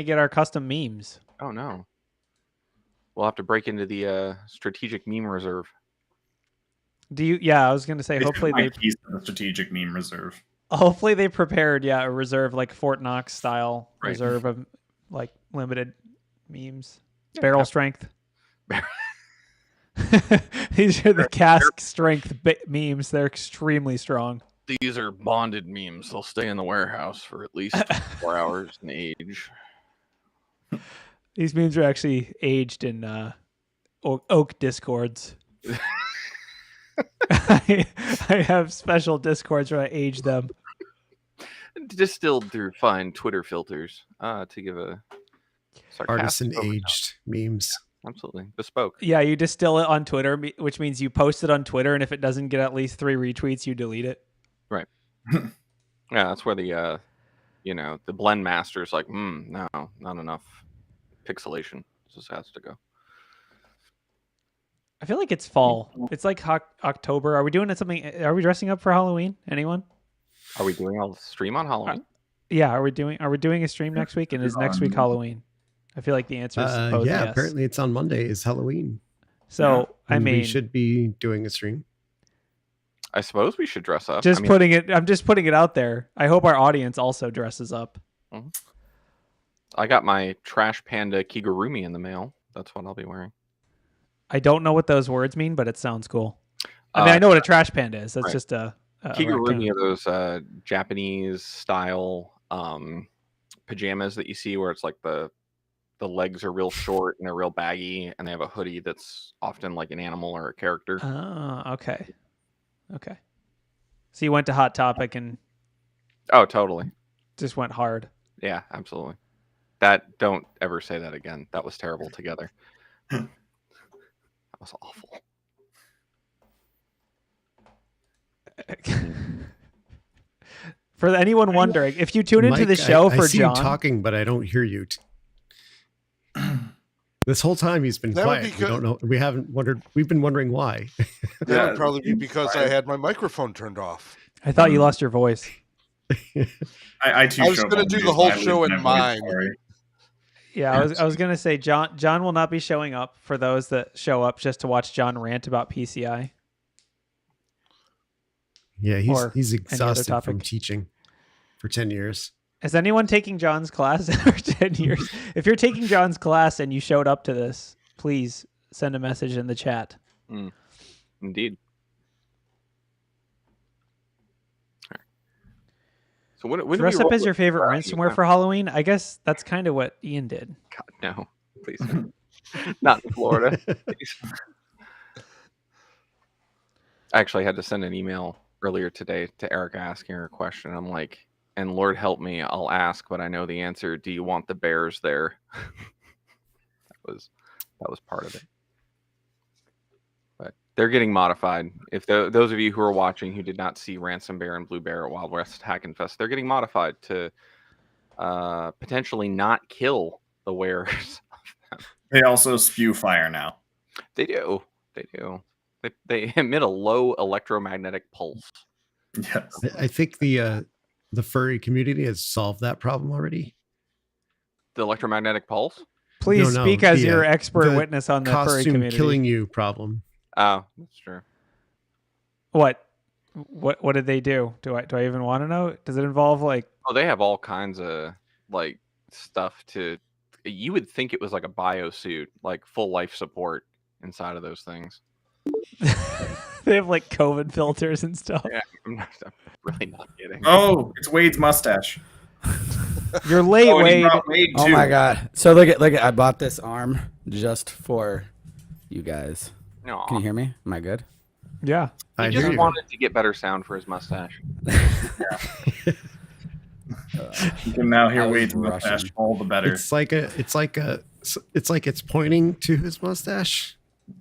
get our custom memes. Oh no. We'll have to break into the strategic meme reserve. Do you? Yeah, I was gonna say. Hopefully they piece of the strategic meme reserve. Hopefully they prepared, a reserve like Fort Knox style reserve of like limited memes, barrel strength. These are the cask strength memes. They're extremely strong. These are bonded memes. They'll stay in the warehouse for at least 4 hours and age. These memes are actually aged in oak discords. I have special discords where I age them. Distilled through fine Twitter filters to give a artisan aged memes. Absolutely. Bespoke. Yeah, you distill it on Twitter, which means you post it on Twitter, and if it doesn't get at least 3 retweets, you delete it. Right. Yeah, that's where the the blend master is like, no, not enough pixelation. This has to go. I feel like it's fall. It's like October. Are we doing something? Are we dressing up for Halloween? Anyone? Are we doing a stream on Halloween? Yeah. Are we doing a stream next week? And is next week Halloween? I feel like the answer is supposed yes. Apparently it's on Monday is Halloween. So I mean, we should be doing a stream. I suppose we should dress up. I'm just putting it out there. I hope our audience also dresses up. Mm-hmm. I got my Trash Panda Kigurumi in the mail. That's what I'll be wearing. I don't know what those words mean, but it sounds cool. I mean, I know what a trash panda is. That's just a Kigurumi are those Japanese style pajamas that you see where it's like the legs are real short and they're real baggy, and they have a hoodie that's often like an animal or a character. Oh, okay. So you went to Hot Topic and totally just went hard. Yeah, absolutely. Don't ever say that again. That was terrible together. That was awful. For anyone wondering, if you tune into the show I see John you talking, but I don't hear you. This whole time he's been quiet. We don't know. We haven't wondered. We've been wondering why. That would probably be because I had my microphone turned off. I thought you lost your voice. I was going to do the whole show in mine. Yeah, I was going to say John will not be showing up for those that show up just to watch John rant about PCI. Yeah, he's exhausted from teaching for 10 years. Is anyone taking John's class for 10 years? If you're taking John's class and you showed up to this, please send a message in the chat. Indeed. Right. So what dress up as your favorite ransomware for Halloween? I guess that's kind of what Ian did. God, no, please. Not in Florida. I actually had to send an email earlier today to Erica asking her a question. I'm like, and Lord help me, I'll ask, but I know the answer. Do you want the bears there? that was part of it. But they're getting modified. If those of you who are watching who did not see Ransom Bear and Blue Bear at Wild West Hack and Fest, they're getting modified to potentially not kill the wearers of them. They also spew fire now. They do. They emit a low electromagnetic pulse. Yes. I think the furry community has solved that problem already. The electromagnetic pulse? Please speak as your expert witness on the furry community. Killing you problem. Oh, that's true. What did they do? Do I even want to know? Does it involve like? Oh, they have all kinds of like stuff to. You would think it was like a biosuit, like full life support inside of those things. They have like COVID filters and stuff. Yeah, I'm really not kidding. Oh, it's Wade's mustache. You're late, Wade. Oh my god! So look at I bought this arm just for you guys. Aww. Can you hear me? Am I good? Yeah. He just wanted to get better sound for his mustache. You can now hear Wade's mustache all the better. It's like it's pointing to his mustache.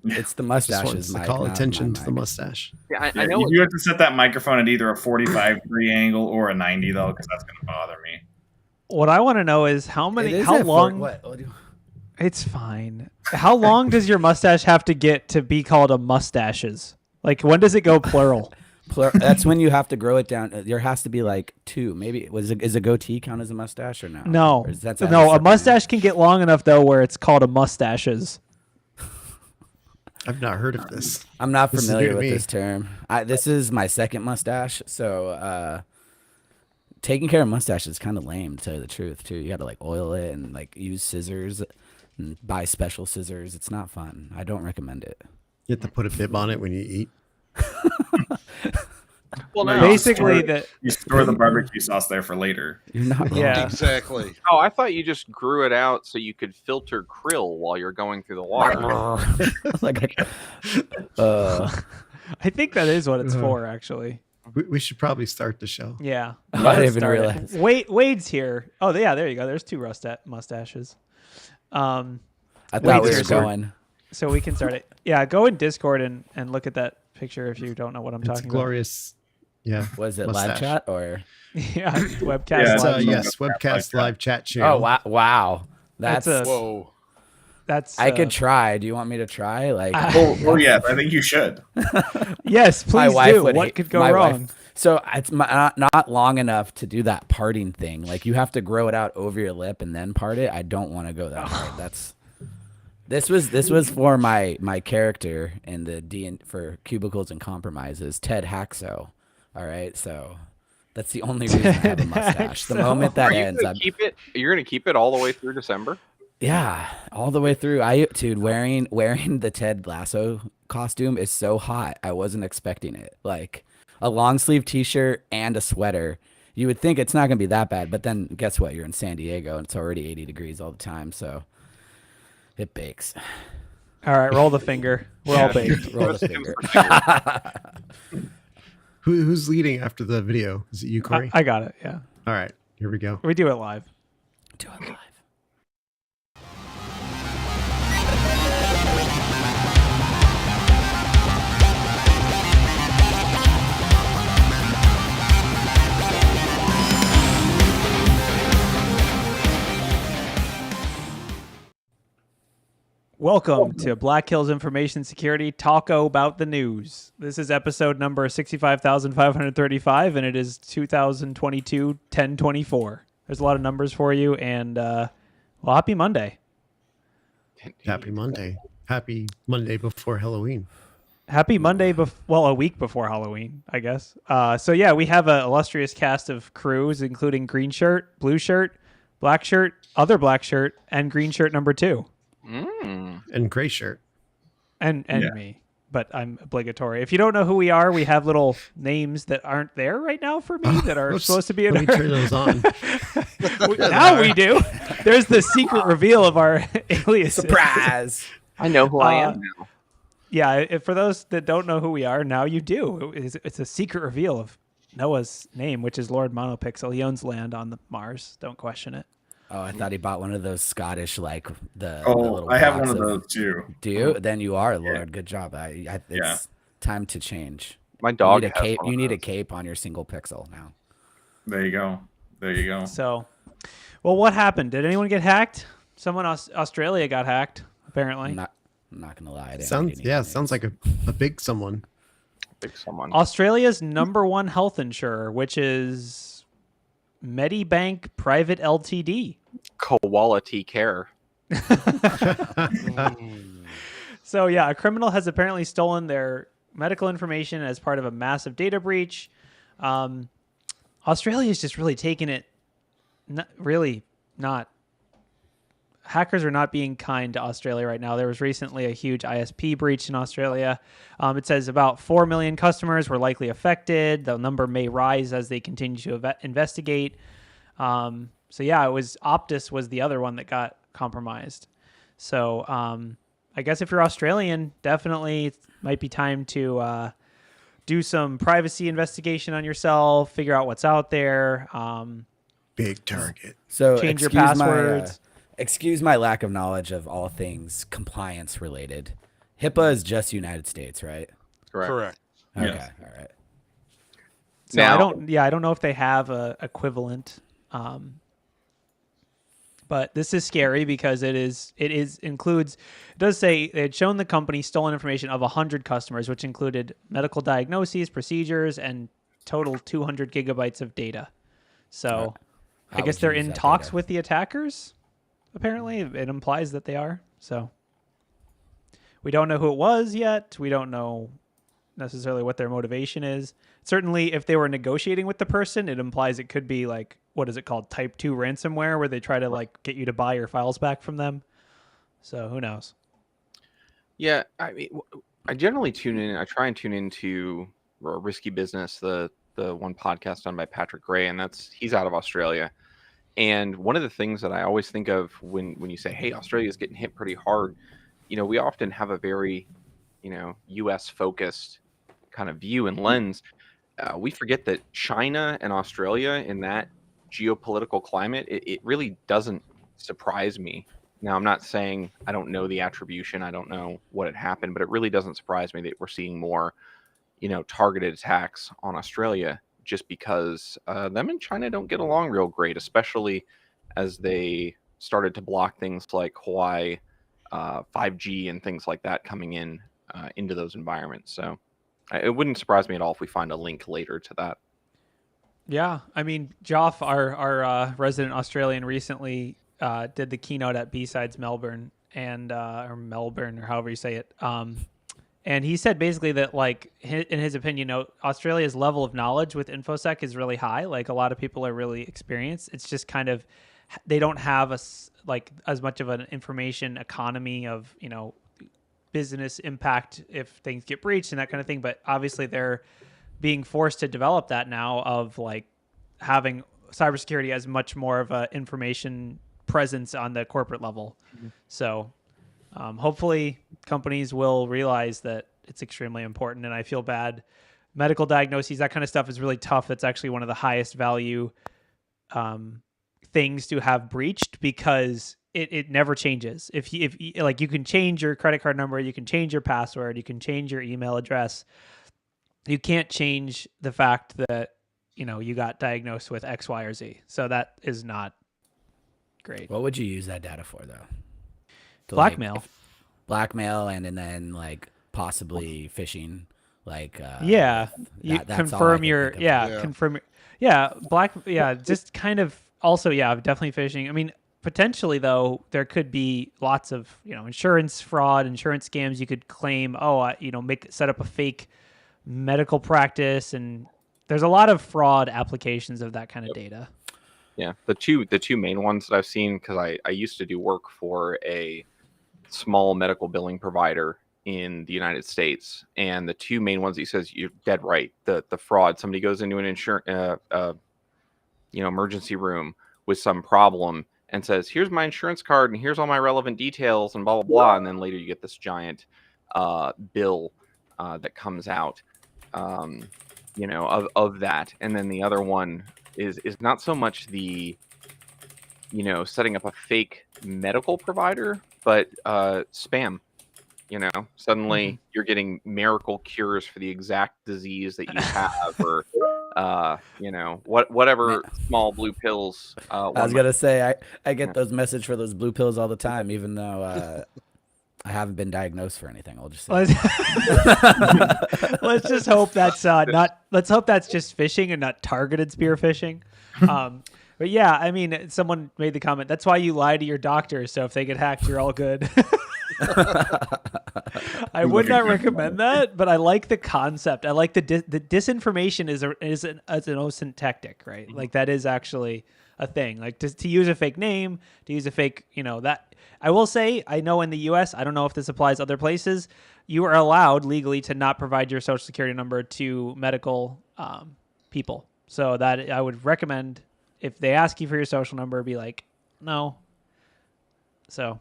It's the mustaches. To call attention to the mustache. Yeah, I know. You have to set that microphone at either a 45 degree angle or a 90 though, because that's going to bother me. What I want to know is how long. It's fine. How long does your mustache have to get to be called a mustaches? Like when does it go plural? That's when you have to grow it down. There has to be like 2. Maybe is a goatee count as a mustache or no? No, Or is that no. A mustache can get long enough though, where it's called a mustaches. I've not heard of this. I'm not This is familiar new to with me. this term. This is my second mustache, so taking care of mustache is kind of lame, to tell you the truth. Too, you got to like oil it and like use scissors and buy special scissors. It's not fun. I don't recommend it. You have to put a bib on it when you eat. Well, no. Basically, you store the barbecue sauce there for later. You're not wrong. Yeah. Exactly. Oh, I thought you just grew it out so you could filter krill while you're going through the water. Like, I think that is what it's for, actually. We should probably start the show. Yeah. I didn't Let's even start it. realize. Wade's here. Oh, yeah, there you go. There's 2 mustaches. I thought Wait, we were Discord. going. So we can start it. Yeah, go in Discord and look at that picture if you don't know what I'm It's talking glorious. Yeah. Was it live Mustache. chat or? about. Yeah, webcast. Yeah, It's, live. yes, webcast live chat channel. Oh wow! That's Whoa. That's I could try. Do you want me to try? Like, Oh yes, I think you should. Yes, please do. What could go wrong? So it's not long enough to do that parting thing. Like you have to grow it out over your lip and then part it. I don't want to go that hard. This was for my character in the for Cubicles and Compromises, Ted Haxo. All right, so that's the only reason I have a mustache. The moment that ends, You're gonna keep it all the way through December. yeah, all the way through. Dude, wearing the Ted Lasso costume is so hot. I wasn't expecting it. Like a long sleeve T-shirt and a sweater. You would think it's not gonna be that bad, but then guess what? You're in San Diego and it's already 80 degrees all the time, so it bakes. All right, roll the finger. We're all baked. Roll the finger. Who's leading after the video? Is it you, Corey? I got it. Yeah, All right, here we go. we do it live. Do it live. Welcome to Black Hills Information Security Talko About the News. This is episode number 65,535, and it is 2022-10-24. There's a lot of numbers for you, and well, happy Monday. Happy Monday. Happy Monday before Halloween. Happy Monday, a week before Halloween, I guess. So yeah, we have an illustrious cast of crews, including green shirt, blue shirt, black shirt, other black shirt, and green shirt number 2. And gray shirt. And me, but I'm obligatory. If you don't know who we are, we have little names that aren't there right now for me that are supposed to be in Let me turn those on. Now we do. There's the secret reveal of our alias. Surprise! I know who I am now. Yeah, for those that don't know who we are, now you do. It's a secret reveal of Noah's name, which is Lord Monopixel. He owns land on the Mars. Don't question it. Oh, I thought he bought one of those Scottish, like the Oh, little I have box one of those too. Do you? Then you are, Lord. Good job. It's time to change. My dog You need a has cape. one of You need a those. cape on your single pixel now. There you go. There you go. So, well, what happened? Did anyone get hacked? Someone Australia got hacked, apparently. I'm not gonna lie. I didn't Sounds read any news. sounds like a big someone. Pick someone. Australia's number 1 health insurer, which is Medibank Private Ltd. Quality care. So yeah, a criminal has apparently stolen their medical information as part of a massive data breach. Australia is just really taking it. Hackers are not being kind to Australia right now. There was recently a huge ISP breach in Australia. It says about 4 million customers were likely affected. The number may rise as they continue to investigate. So yeah, it was Optus was the other one that got compromised. So I guess if you're Australian, definitely it might be time to do some privacy investigation on yourself, figure out what's out there. Big target. So Change your excuse passwords. Excuse my lack of knowledge of all things compliance related. HIPAA is just United States, right? Correct. Okay, Yes. all right. So I don't know if they have a equivalent. But this is scary because it does say they had shown the company stolen information of 100 customers, which included medical diagnoses, procedures, and total 200 gigabytes of data. So I guess they're in talks with the attackers. Apparently, it implies that they are. So we don't know who it was yet. We don't know necessarily what their motivation is. Certainly, if they were negotiating with the person, it implies it could be like, what is it called? Type 2 ransomware, where they try to like get you to buy your files back from them. So who knows? Yeah, I mean, I generally tune in. I try and tune into Risky Business, the one podcast done by Patrick Gray, and he's out of Australia. And one of the things that I always think of when you say, hey, Australia's getting hit pretty hard, we often have a very, U.S. focused kind of view and lens. We forget that China and Australia in that geopolitical climate, it really doesn't surprise me. Now, I'm not saying I don't know the attribution. I don't know what had happened, but it really doesn't surprise me that we're seeing more, targeted attacks on Australia, just because them and China don't get along real great, especially as they started to block things like Hawaii, 5G and things like that coming into those environments. So it wouldn't surprise me at all if we find a link later to that. Yeah, I mean, Joff, our resident Australian, recently did the keynote at BHIS Melbourne or Melbourne, or however you say it. And he said basically that, like, in his opinion, Australia's level of knowledge with infosec is really high. Like, a lot of people are really experienced. It's just kind of, they don't have as much of an information economy of, business impact if things get breached and that kind of thing. But obviously they're being forced to develop that now, of like having cybersecurity as much more of a information presence on the corporate level. Mm-hmm. So hopefully companies will realize that it's extremely important. And I feel bad. Medical diagnoses, that kind of stuff is really tough. That's actually one of the highest value things to have breached, because it never changes. If you can change your credit card number, you can change your password, you can change your email address. You can't change the fact that, you got diagnosed with X, Y, or Z. So that is not great. What would you use that data for, though? Blackmail. Blackmail, and then like possibly phishing. Like confirm your confirm. Just kind of also definitely phishing. I mean, potentially though, there could be lots of insurance fraud, insurance scams. You could claim, set up a fake medical practice, and there's a lot of fraud applications of that kind of data. Yeah, the two main ones that I've seen, because I used to do work for a small medical billing provider in the United States, and the two main ones, he says, you're dead right. The fraud, somebody goes into an insurance emergency room with some problem and says, here's my insurance card and here's all my relevant details and blah blah blah, and then later you get this giant bill that comes out of that. And then the other one is not so much the setting up a fake medical provider, but spam. Suddenly you're getting miracle cures for the exact disease that you have, or whatever small blue pills. I was gonna say I get those messages for those blue pills all the time, even though I haven't been diagnosed for anything. I'll just say. Let's just hope that's not. Let's hope that's just phishing and not targeted spear phishing. But yeah, I mean, someone made the comment, that's why you lie to your doctor, so if they get hacked, you're all good. I would not recommend that, but I like the concept. I like the disinformation is an innocent tactic, right? Like, that is actually a thing. Like, to use a fake name, to use a fake, that. I will say, I know in the U.S., I don't know if this applies other places, you are allowed legally to not provide your social security number to medical people. So that I would recommend, if they ask you for your social number, be like, no. So.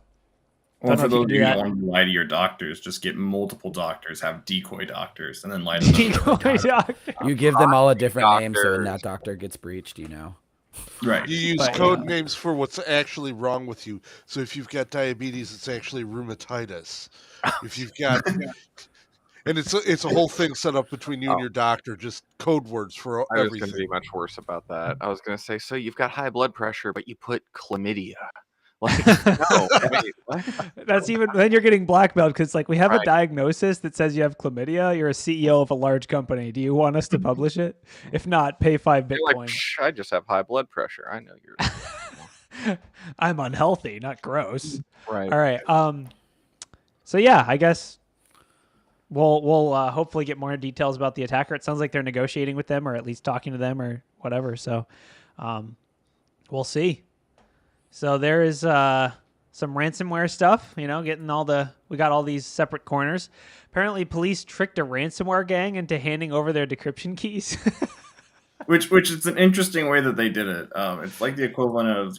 Well, for those of you who want to lie to your doctors, just get multiple doctors, have decoy doctors, and then lie to them. Decoy doctor. You give them all a different name, so when that doctor gets breached, Right. You use code names for what's actually wrong with you. So if you've got diabetes, it's actually rheumatitis. If you've got, and it's a whole thing set up between you and your doctor, just code words for everything. I was going to be much worse about that. I was going to say, so you've got high blood pressure, but you put chlamydia. Like, no, wait, what? That's even then you're getting blackmailed because like we have a diagnosis that says you have chlamydia. You're a CEO of a large company. Do you want us to publish it? If not, pay 5 You're Bitcoin. like, I just have high blood pressure. I know you're. I'm unhealthy, not gross. Right. All right. So yeah, I guess we'll hopefully get more details about the attacker. It sounds like they're negotiating with them, or at least talking to them, or whatever. So, we'll see. So there is some ransomware stuff. You know, we got all these separate corners. Apparently, police tricked a ransomware gang into handing over their decryption keys. Which is an interesting way that they did it. It's like the equivalent of,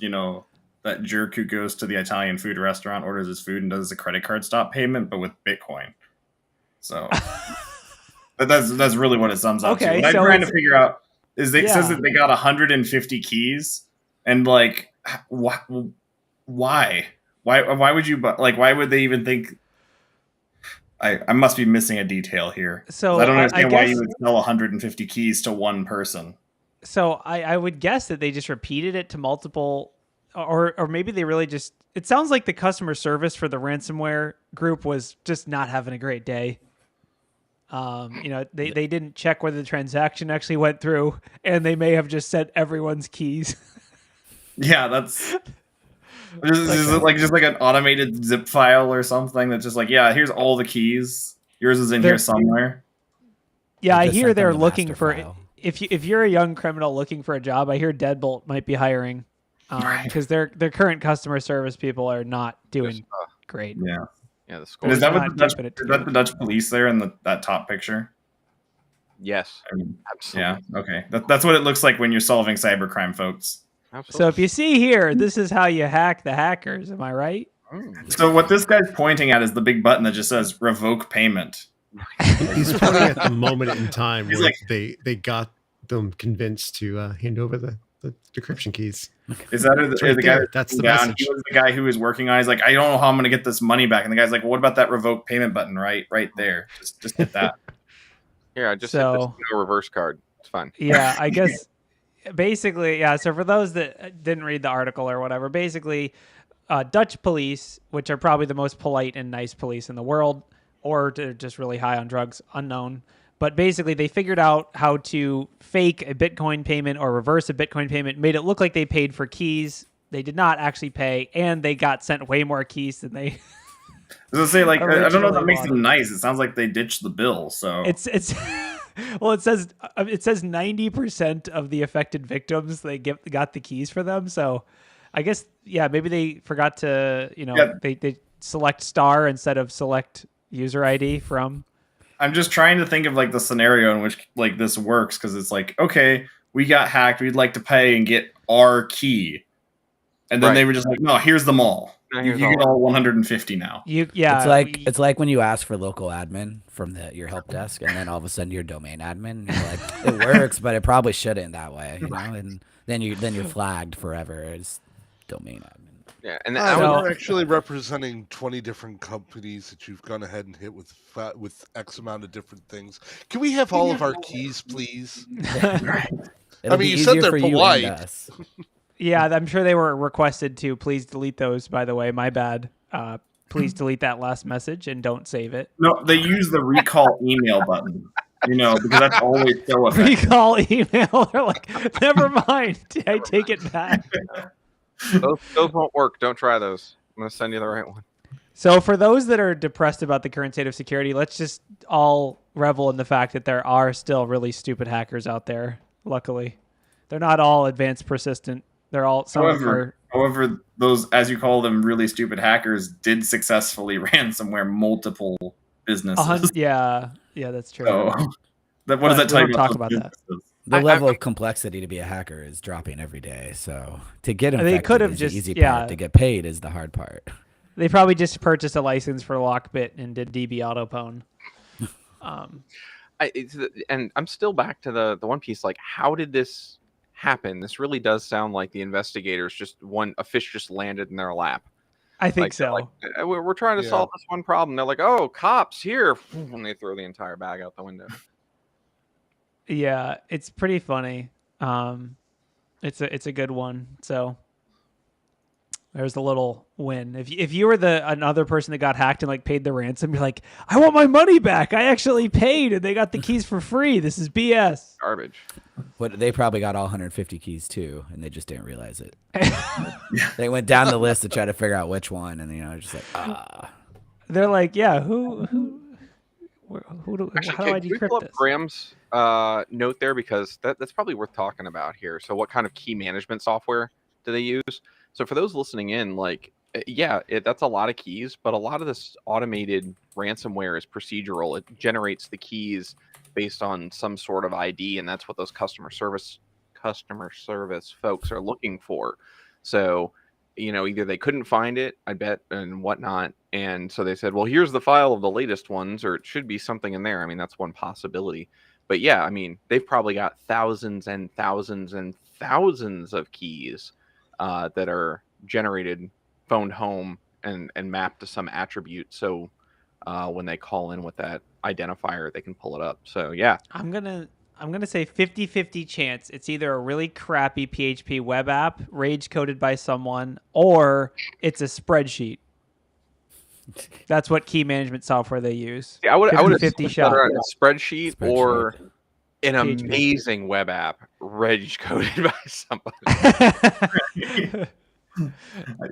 that jerk who goes to the Italian food restaurant, orders his food, and does a credit card stop payment, but with Bitcoin. So that's really what it sums up to. What I'm trying to figure out is it says that they got 150 keys, and like, why? Why would you? Like, why would they even think? I must be missing a detail here. So I don't understand why you would sell 150 keys to one person. So I would guess that they just repeated it to multiple, or maybe they really just. It sounds like the customer service for the ransomware group was just not having a great day. They didn't check whether the transaction actually went through, and they may have just sent everyone's keys. Yeah, that's. Just like an automated zip file or something that's just like, yeah, here's all the keys. Yours is in here somewhere. Yeah, I hear they're looking for if you're a young criminal looking for a job, I hear Deadbolt might be hiring because their current customer service people are not doing great. Yeah, the score. Is that the Dutch police there in that top picture? Yes, absolutely. Yeah, okay. That's what it looks like when you're solving cybercrime, folks. Absolutely. So if you see here, this is how you hack the hackers. Am I right? So what this guy's pointing at is the big button that just says revoke payment. He's pointing at the moment in time where they got them convinced to hand over the decryption keys. Is that the guy that's the down? message. He was the guy who was working on. He's like, I don't know how I'm going to get this money back. And the guy's like, well, what about that revoke payment button right there? Just hit that. Yeah, just hit this no reverse card. It's fine. Yeah, I guess basically, yeah. So for those that didn't read the article or whatever, basically, Dutch police, which are probably the most polite and nice police in the world, or they're just really high on drugs, unknown. But basically, they figured out how to fake a Bitcoin payment or reverse a Bitcoin payment, made it look like they paid for keys. They did not actually pay, and they got sent way more keys than they. I was gonna say, like, I don't know if that makes them nice. It sounds like they ditched the bill. So it's well, it says 90% of the affected victims got the keys for them. So I guess maybe they forgot to they select star instead of select user ID from. I'm just trying to think of like the scenario in which like this works, because it's like, okay, we got hacked, we'd like to pay and get our key, and then they were just like, no, here's them all. You get all 150 now. It's like when you ask for local admin from your help desk, and then all of a sudden you're domain admin. You're like, it works, but it probably shouldn't that way, And then you're flagged forever as domain admin. Yeah, and you're actually representing 20 different companies that you've gone ahead and hit with X amount of different things. Can we have all of our keys, please? I mean, you said they're polite. Yeah, I'm sure they were requested to please delete those, by the way. My bad. Please delete that last message and don't save it. No, they use the recall email button, because that's always so effective. Recall email. They're like, never mind. I take it back. Those won't work. Don't try those. I'm going to send you the right one. So for those that are depressed about the current state of security, let's just all revel in the fact that there are still really stupid hackers out there, luckily. They're not all advanced persistent. They're all However, those, as you call them, really stupid hackers did successfully ransomware multiple businesses. Yeah, that's true. So, what does that tell you about that? The level of complexity to be a hacker is dropping every day. So to get infected they could have is just the easy part. To get paid is the hard part. They probably just purchased a license for Lockbit and did DB autopwn. And I'm still back to the one piece. Like, how did this happen? This really does sound like the investigators a fish just landed in their lap. I think so. Like, we're trying to solve this one problem. They're like, oh, cops here, and they throw the entire bag out the window. Yeah, it's pretty funny. It's a good one. So There's a little win. If you were another person that got hacked and like paid the ransom, you're like, I want my money back. I actually paid and they got the keys for free. This is BS. Garbage. But they probably got all 150 keys too, and they just didn't realize it. They went down the list to try to figure out which one, and just like They're like, yeah, who Actually, how do I can we decrypt pull up this? Graham's note there, because that's probably worth talking about here. So what kind of key management software do they use? So for those listening in, like, yeah, that's a lot of keys, but a lot of this automated ransomware is procedural. It generates the keys based on some sort of ID, and that's what those customer service folks are looking for. So, either they couldn't find it, I bet, and whatnot, and so they said, well, here's the file of the latest ones, or it should be something in there. I mean, that's one possibility. But yeah, I mean, they've probably got thousands and thousands and thousands of keys that are generated, phoned home, and mapped to some attribute. So when they call in with that identifier, they can pull it up. So yeah, I'm gonna say 50-50 chance it's either a really crappy PHP web app rage coded by someone, or it's a spreadsheet. That's what key management software they use. I would have 50-50 shot. a spreadsheet or an amazing web app rage coded by somebody.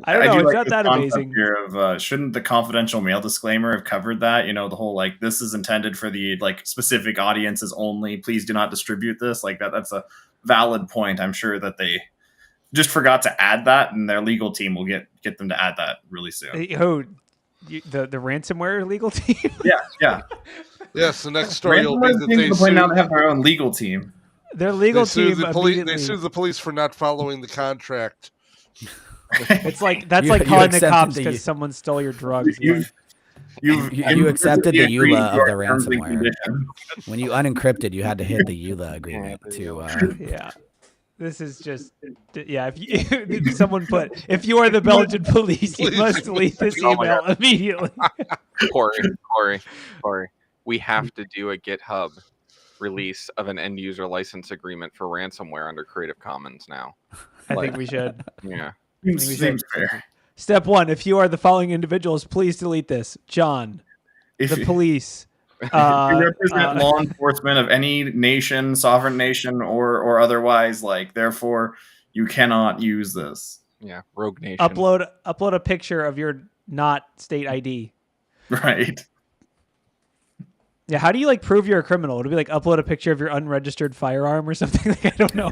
I don't know. do It's like not this that concept amazing. Here of, shouldn't the confidential mail disclaimer have covered that? The whole like, this is intended for the like specific audiences only. Please do not distribute this. Like that's a valid point. I'm sure that they just forgot to add that, and their legal team will get them to add that really soon. The ransomware legal team? Yeah. Yes, the next story will be Ransomware that seems they to point out sued, they have their own legal team. Their legal team they sued the police for not following the contract. It's like that's You- like you calling the accepted cops the- because someone stole your drugs. You accepted the agreed EULA to our of the terms and ransomware. conditions. When you unencrypted, you had to hit the EULA agreement to. Yeah. This is just, yeah. If someone put, if you are the Belgian police, you must delete this Oh my email immediately. Corey, we have to do a GitHub release of an end user license agreement for ransomware under Creative Commons now. I think we should. Yeah. Seems fair. Step 1: if you are the following individuals, please delete this. John, If the police. you represent law enforcement of any nation, sovereign nation, or otherwise, like, therefore, you cannot use this. Yeah. Rogue Nation. Upload a picture of your not state ID. Right. Yeah, how do you like prove you're a criminal? It'll be like upload a picture of your unregistered firearm or something. Like, I don't know.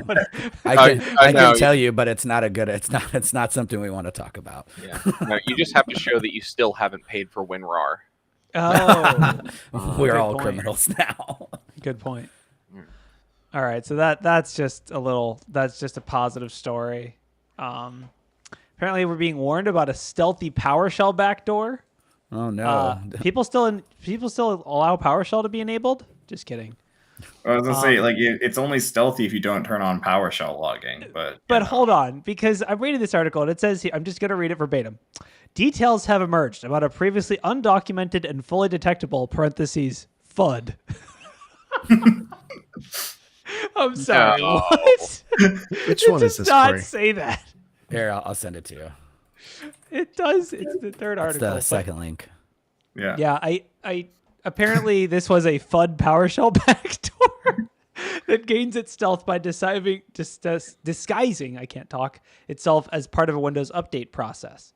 I know. can tell you, but it's not it's not something we want to talk about. Yeah. No, you just have to show that you still haven't paid for WinRAR. Oh, We're good all point. criminals now. Good point. All right, so that's just a positive story. Apparently, we're being warned about a stealthy PowerShell backdoor. Oh no! People still allow PowerShell to be enabled? Just kidding. I was gonna say, like, it's only stealthy if you don't turn on PowerShell logging. But hold on, because I'm reading this article and it says here, I'm just gonna read it verbatim. Details have emerged about a previously undocumented and fully detectable (FUD). I'm sorry. No. What? Which It one is does this, not Corey? say that. Here, I'll send it to you. It does. It's the third It's article. the but- second link. yeah. Yeah, I apparently this was a FUD PowerShell backdoor that gains its stealth by disguising itself as part of a Windows update process.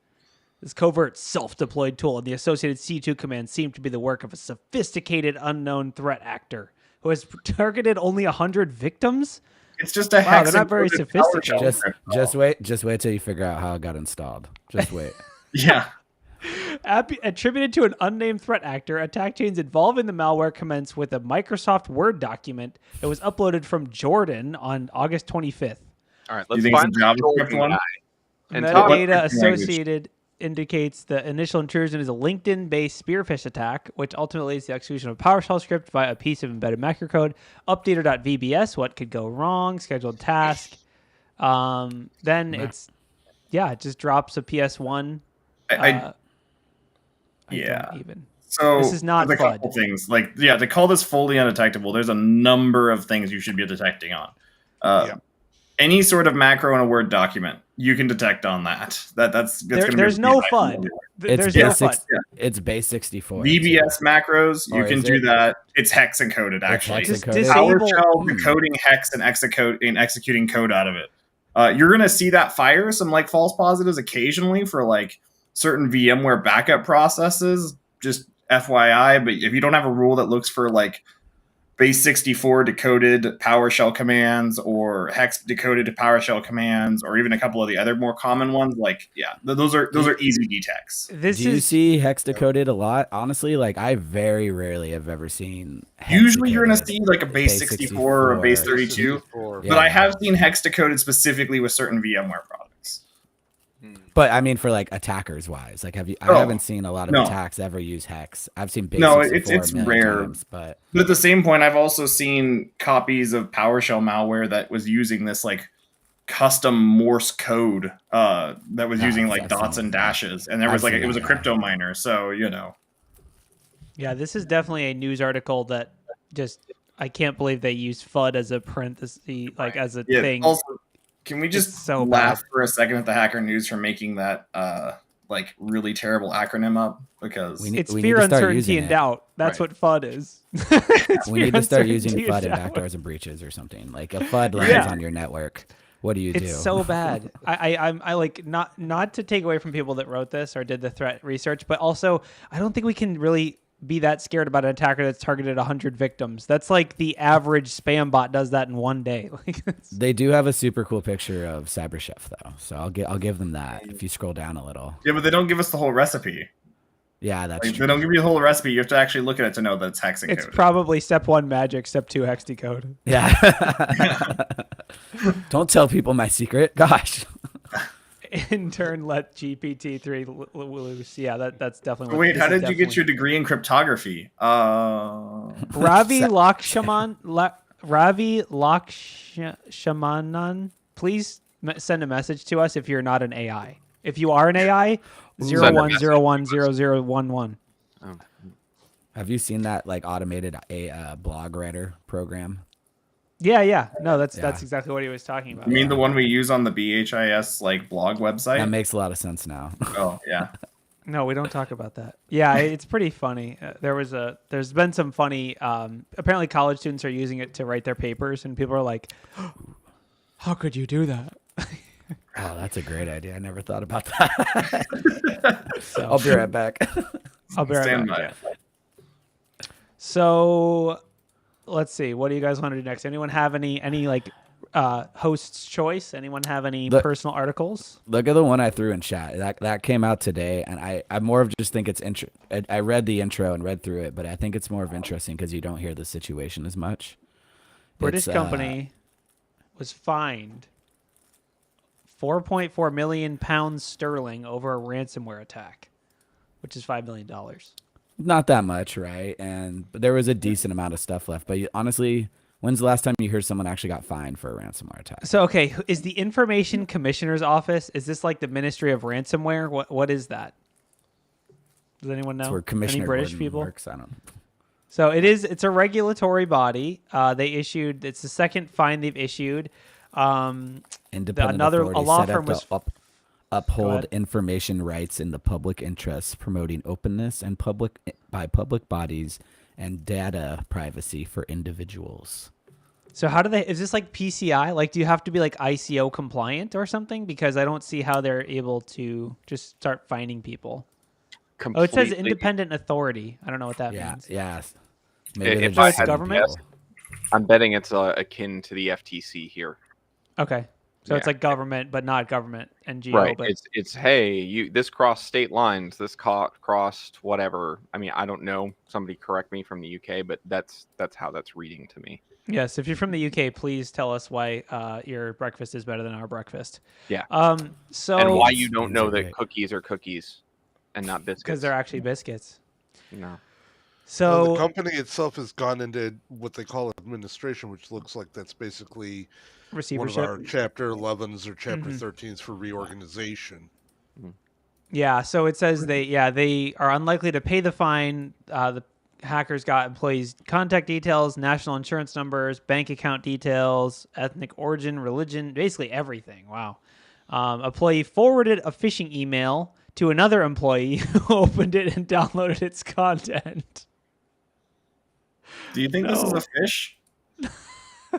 This covert self-deployed tool and the associated C2 command seem to be the work of a sophisticated unknown threat actor who has targeted only 100 victims. It's just a Wow, they're not very hex-encoded sophisticated. PowerShell Just wait till you figure out how it got installed. Just wait. Yeah. Attributed to an unnamed threat actor, attack chains involving the malware commence with a Microsoft Word document that was uploaded from Jordan on August 25th. All right, You let's think find it's a JavaScript Jordan one? guy. And Tom, Metadata What language? associated indicates the initial intrusion is a LinkedIn-based spearfish attack, which ultimately leads to the execution of a PowerShell script via a piece of embedded macrocode. Updater.vbs, what could go wrong? Scheduled task. Then it just drops a PS1. I don't even. So This is not there's a couple FUD. things. Like, to call this fully undetectable, there's a number of things you should be detecting on. any sort of macro in a Word document, you can detect on that. That's gonna be there's no FUD. There's no FUD. It's base 64. VBS macros, you Or can is do it? that. It's hex encoded actually. hex Just encoded? disable. PowerShell decoding hex and executing code out of it. You're gonna see that fire some like false positives occasionally for like certain VMware backup processes. Just FYI, but if you don't have a rule that looks for like base 64 decoded PowerShell commands or hex decoded to PowerShell commands, or even a couple of the other more common ones, like those are easy detects. Do you see hex decoded a lot? Honestly, like I very rarely have ever seen. Hex Usually, you're gonna decoded. see like a base 64 or a base 32, Yeah. but I have seen hex decoded specifically with certain VMware products. But I mean, for like attackers wise, like I haven't seen a lot of attacks ever use hex. I've seen base 64 it's a million rare. times, but at the same point, I've also seen copies of PowerShell malware that was using this like custom Morse code that was using like dots and dashes, and there was it was a crypto miner. So Yeah, this is definitely a news article that just I can't believe they used FUD as a parenthesis, like as a thing. Also, can we just so laugh bad. for a second at the Hacker News for making that like really terrible acronym up? Because it's fear, uncertainty, and doubt. That's what FUD is. We need to start using FUD in backdoors and breaches or something. Like a FUD lands on your network. What do you do? It's so bad. I like not to take away from people that wrote this or did the threat research, but also I don't think we can really be that scared about an attacker that's targeted 100 victims. That's like the average spam bot does that in one day. They do have a super cool picture of CyberChef though, so I'll give them that if you scroll down a little. Yeah, but they don't give us the whole recipe. Yeah, that's true. They don't give you the whole recipe. You have to actually look at it to know that it's hex encoded. It's probably step 1 magic, step 2 hex decode. Yeah. Don't tell people my secret. Gosh. In turn, let GPT-3 loose. Yeah, that's definitely. Wait, how did you get your degree in cryptography? Ravi Lakshmanan, please send a message to us if you're not an AI. If you are an AI, 01010011. Have you seen that like automated blog writer program? Yeah. No, that's exactly what he was talking about. You mean the one we use on the BHIS like blog website? That makes a lot of sense now. Oh yeah. No, we don't talk about that. Yeah, it's pretty funny. There's been some funny. Apparently, college students are using it to write their papers, and people are like, "How could you do that?" Oh, that's a great idea. I never thought about that. So, I'll be right back. I'll be right back. Yeah. So, let's see. What do you guys want to do next? Anyone have any like host's choice? Anyone have any personal articles? Look at the one I threw in chat. That came out today, and I more of just think it's I read the intro and read through it, but I think it's more of interesting because you don't hear the situation as much. British company was fined £4.4 million sterling over a ransomware attack, which is $5 million. Not that much, right? But there was a decent amount of stuff left. But honestly, when's the last time you heard someone actually got fined for a ransomware attack? So, okay, is the Information Commissioner's Office, is this like the Ministry of Ransomware? What is that? Does anyone know? It's where Commissioner Any British Gordon people? works. I don't know. So it's a regulatory body. It's the second fine they've issued. Independent a law set firm up was to uphold information rights in the public interest, promoting openness and by public bodies and data privacy for individuals. So how do they? Is this like PCI? Like, do you have to be like ICO compliant or something? Because I don't see how they're able to just start finding people. Completely. Oh, it says independent authority. I don't know what that means. Yeah. Maybe So it's government. I'm betting it's akin to the FTC here. Okay, so it's like government, but not government. NGO, right. but It's hey, this crossed state lines. This crossed whatever. I mean, I don't know. Somebody correct me from the UK, but that's how that's reading to me. Yes, if you're from the UK, please tell us why your breakfast is better than our breakfast. Yeah. So and why you don't know that cookies are cookies and not biscuits? Because they're actually biscuits. No. So the company itself has gone into what they call administration, which looks like that's basically receivership. One of our Chapter 11s or Chapter 13s for reorganization. Yeah, so it says they are unlikely to pay the fine. The hackers got employees' contact details, national insurance numbers, bank account details, ethnic origin, religion, basically everything. Wow. Employee forwarded a phishing email to another employee who opened it and downloaded its content. Do you think this is a fish?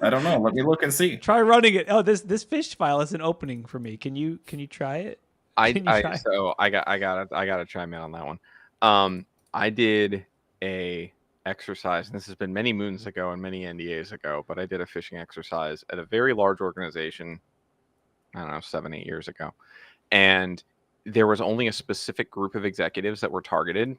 I don't know. Let me look and see. Try running it. Oh, this fish file isn't opening for me. Can you try it? I gotta chime in on that one. I did a exercise, and this has been many moons ago and many NDAs ago, but I did a phishing exercise at a very large organization, I don't know, 7-8 years ago. And there was only a specific group of executives that were targeted.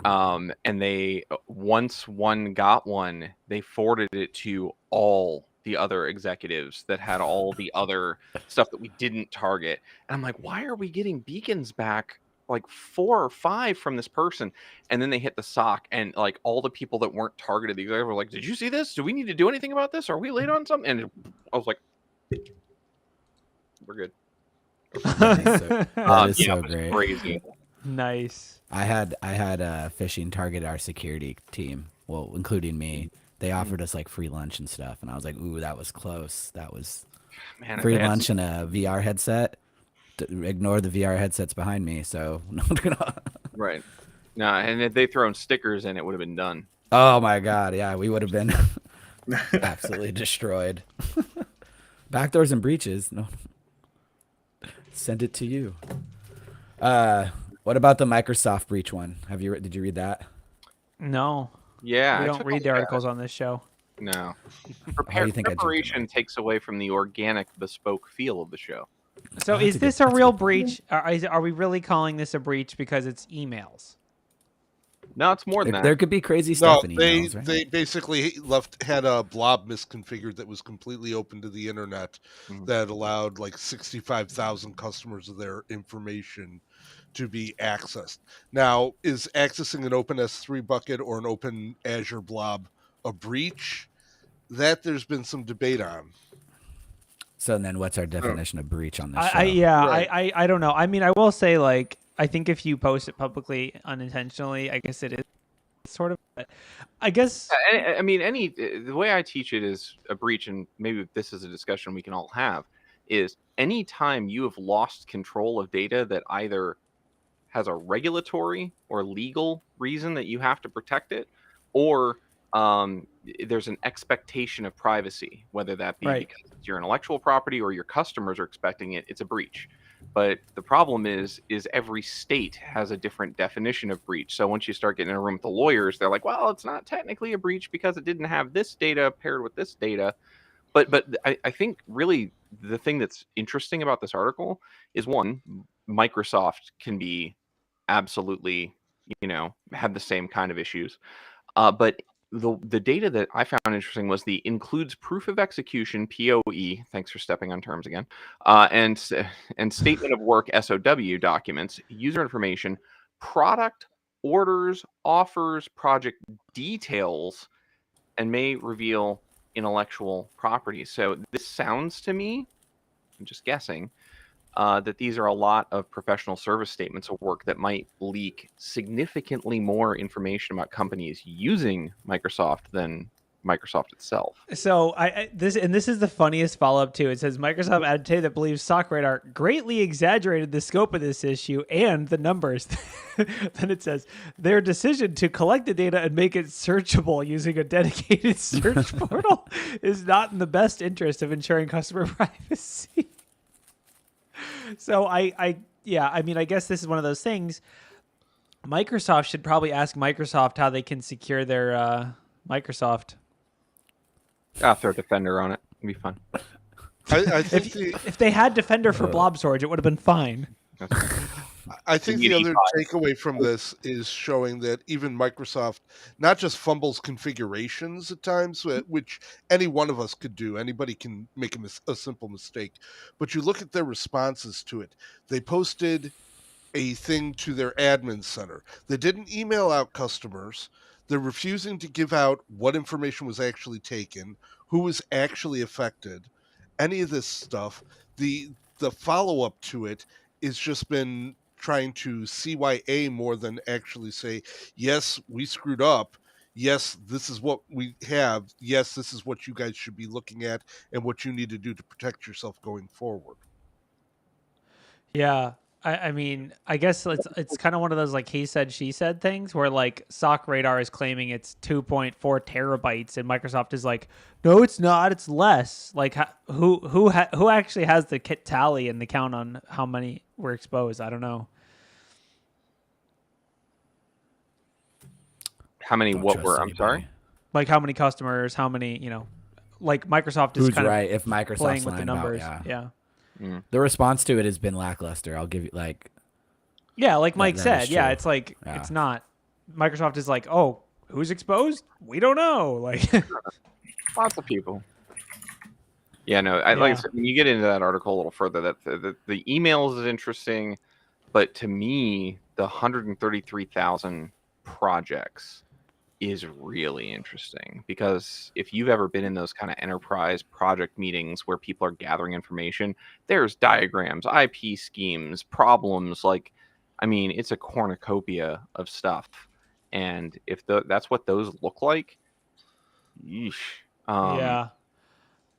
And they, once one got one, they forwarded it to all the other executives that had all the other stuff that we didn't target. And I'm like, why are we getting beacons back like 4 or 5 from this person? And then they hit the SOC, and like all the people that weren't targeted, the executives were like, did you see this? Do we need to do anything about this? Are we late on something? And I was like, we're good. That is so great. Crazy. Nice. I had phishing target our security team, well, including me. They offered us like free lunch and stuff, and I was like, "Ooh, that was close. That was free lunch and a VR headset." Ignore the VR headsets behind me. So right. No, and if they thrown stickers in, it would have been done. Oh my god, yeah, we would have been absolutely destroyed. Backdoors and breaches. No, send it to you. What about the Microsoft breach one? Did you read that? No. Yeah, We don't read the articles on this show. No. How do you think Preparation takes away from the organic, bespoke feel of the show. So is this a real breach? Are we really calling this a breach because it's emails? No, it's more than that. There could be crazy stuff in they emails, right? they basically had a blob misconfigured that was completely open to the internet that allowed like 65,000 customers of their information to be accessed. Now, is accessing an open S3 bucket or an open Azure blob a breach? That there's been some debate on. So then what's our definition of breach on this show? I don't know. I mean, I will say, like, I think if you post it publicly unintentionally, I guess it is sort of, I guess. I mean, the way I teach it is a breach, and maybe this is a discussion we can all have, is any time you have lost control of data that either has a regulatory or legal reason that you have to protect it, or there's an expectation of privacy, whether that be because it's your intellectual property or your customers are expecting it, it's a breach. But the problem is every state has a different definition of breach. So once you start getting in a room with the lawyers, they're like, well, it's not technically a breach because it didn't have this data paired with this data. But I think really the thing that's interesting about this article is, one, Microsoft can be absolutely, have the same kind of issues. But the data that I found interesting was the includes proof of execution, POE, thanks for stepping on terms again, and statement of work, SOW documents, user information, product, orders, offers, project details, and may reveal intellectual property. So this sounds to me, I'm just guessing, that these are a lot of professional service statements of work that might leak significantly more information about companies using Microsoft than Microsoft itself. So this is the funniest follow-up too. It says Microsoft added today that believes SOC Radar greatly exaggerated the scope of this issue and the numbers. Then it says their decision to collect the data and make it searchable using a dedicated search portal is not in the best interest of ensuring customer privacy. So I mean, I guess this is one of those things. Microsoft should probably ask Microsoft how they can secure their Microsoft. I'll throw Defender on it. It'll be fun. I think if they had Defender for blob storage, it would have been fine. I think the other takeaway from this is showing that even Microsoft not just fumbles configurations at times, which any one of us could do. Anybody can make a simple mistake. But you look at their responses to it. They posted a thing to their admin center. They didn't email out customers. They're refusing to give out what information was actually taken, who was actually affected, any of this stuff. The follow-up to it has just been trying to CYA more than actually say, yes, we screwed up. Yes, this is what we have. Yes, this is what you guys should be looking at and what you need to do to protect yourself going forward. Yeah. I mean, I guess it's kind of one of those like he said, she said things where like SOC Radar is claiming it's 2.4 terabytes and Microsoft is like, no, it's not. It's less. Like who actually has the kit tally and the count on how many were exposed? I don't know. How many? Don't What trust were? I'm anybody. sorry. Like how many customers? How many? You know, like Microsoft is Who's kind right? of If Microsoft's playing with the lying about, numbers. yeah. Mm. The response to it has been lackluster. I'll give you like Like Mike that said. is Yeah, true. it's like Yeah. it's not. Microsoft is like, oh, who's exposed? We don't know. Like, Lots of people. Yeah, no. Like I Yeah. said, when you get into that article a little further, that the emails is interesting, but to me, the 133,000 projects is really interesting because if you've ever been in those kind of enterprise project meetings where people are gathering information, there's diagrams, IP schemes, problems. Like, I mean, it's a cornucopia of stuff, and if that's what those look like, yeesh. yeah.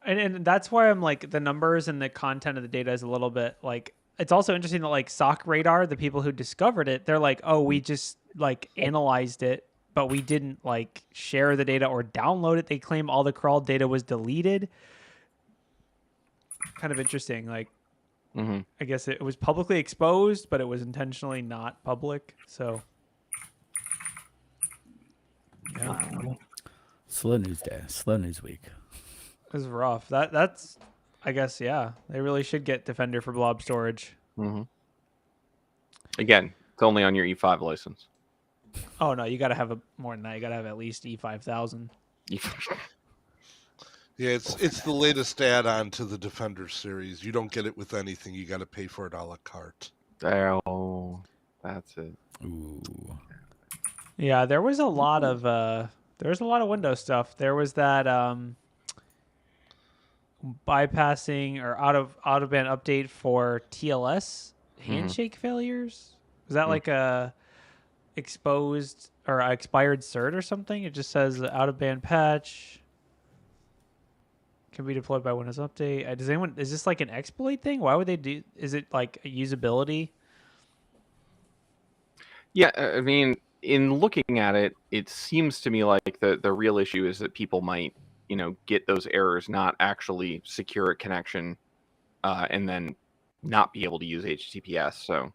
And that's why I'm like the numbers and the content of the data is a little bit like it's also interesting that like SOC Radar, the people who discovered it, they're like, oh, we just like analyzed it, but we didn't like share the data or download it. They claim all the crawled data was deleted. Kind of interesting. Like, Mhm. I guess it was publicly exposed, but it was intentionally not public. So, yeah, slow news day, slow news week. it was rough. That's, I guess, yeah, they really should get Defender for blob storage. Mm-hmm. Again, it's only on your E5 license. Oh no, you got to have more than that. You got to have at least E5000. Yeah, it's the latest add-on to the Defender series. You don't get it with anything. You got to pay for it a la carte. Oh, that's it. Ooh. Yeah, there was a lot of Windows stuff. There was that bypassing or out of band update for TLS handshake failures. Was that like a exposed or expired cert or something? It just says out of band patch can be deployed by Windows Update. Is this like an exploit thing? Why would they do? Is it like a usability? Yeah, I mean, in looking at it, it seems to me like the real issue is that people might, get those errors, not actually secure a connection, and then not be able to use HTTPS. So,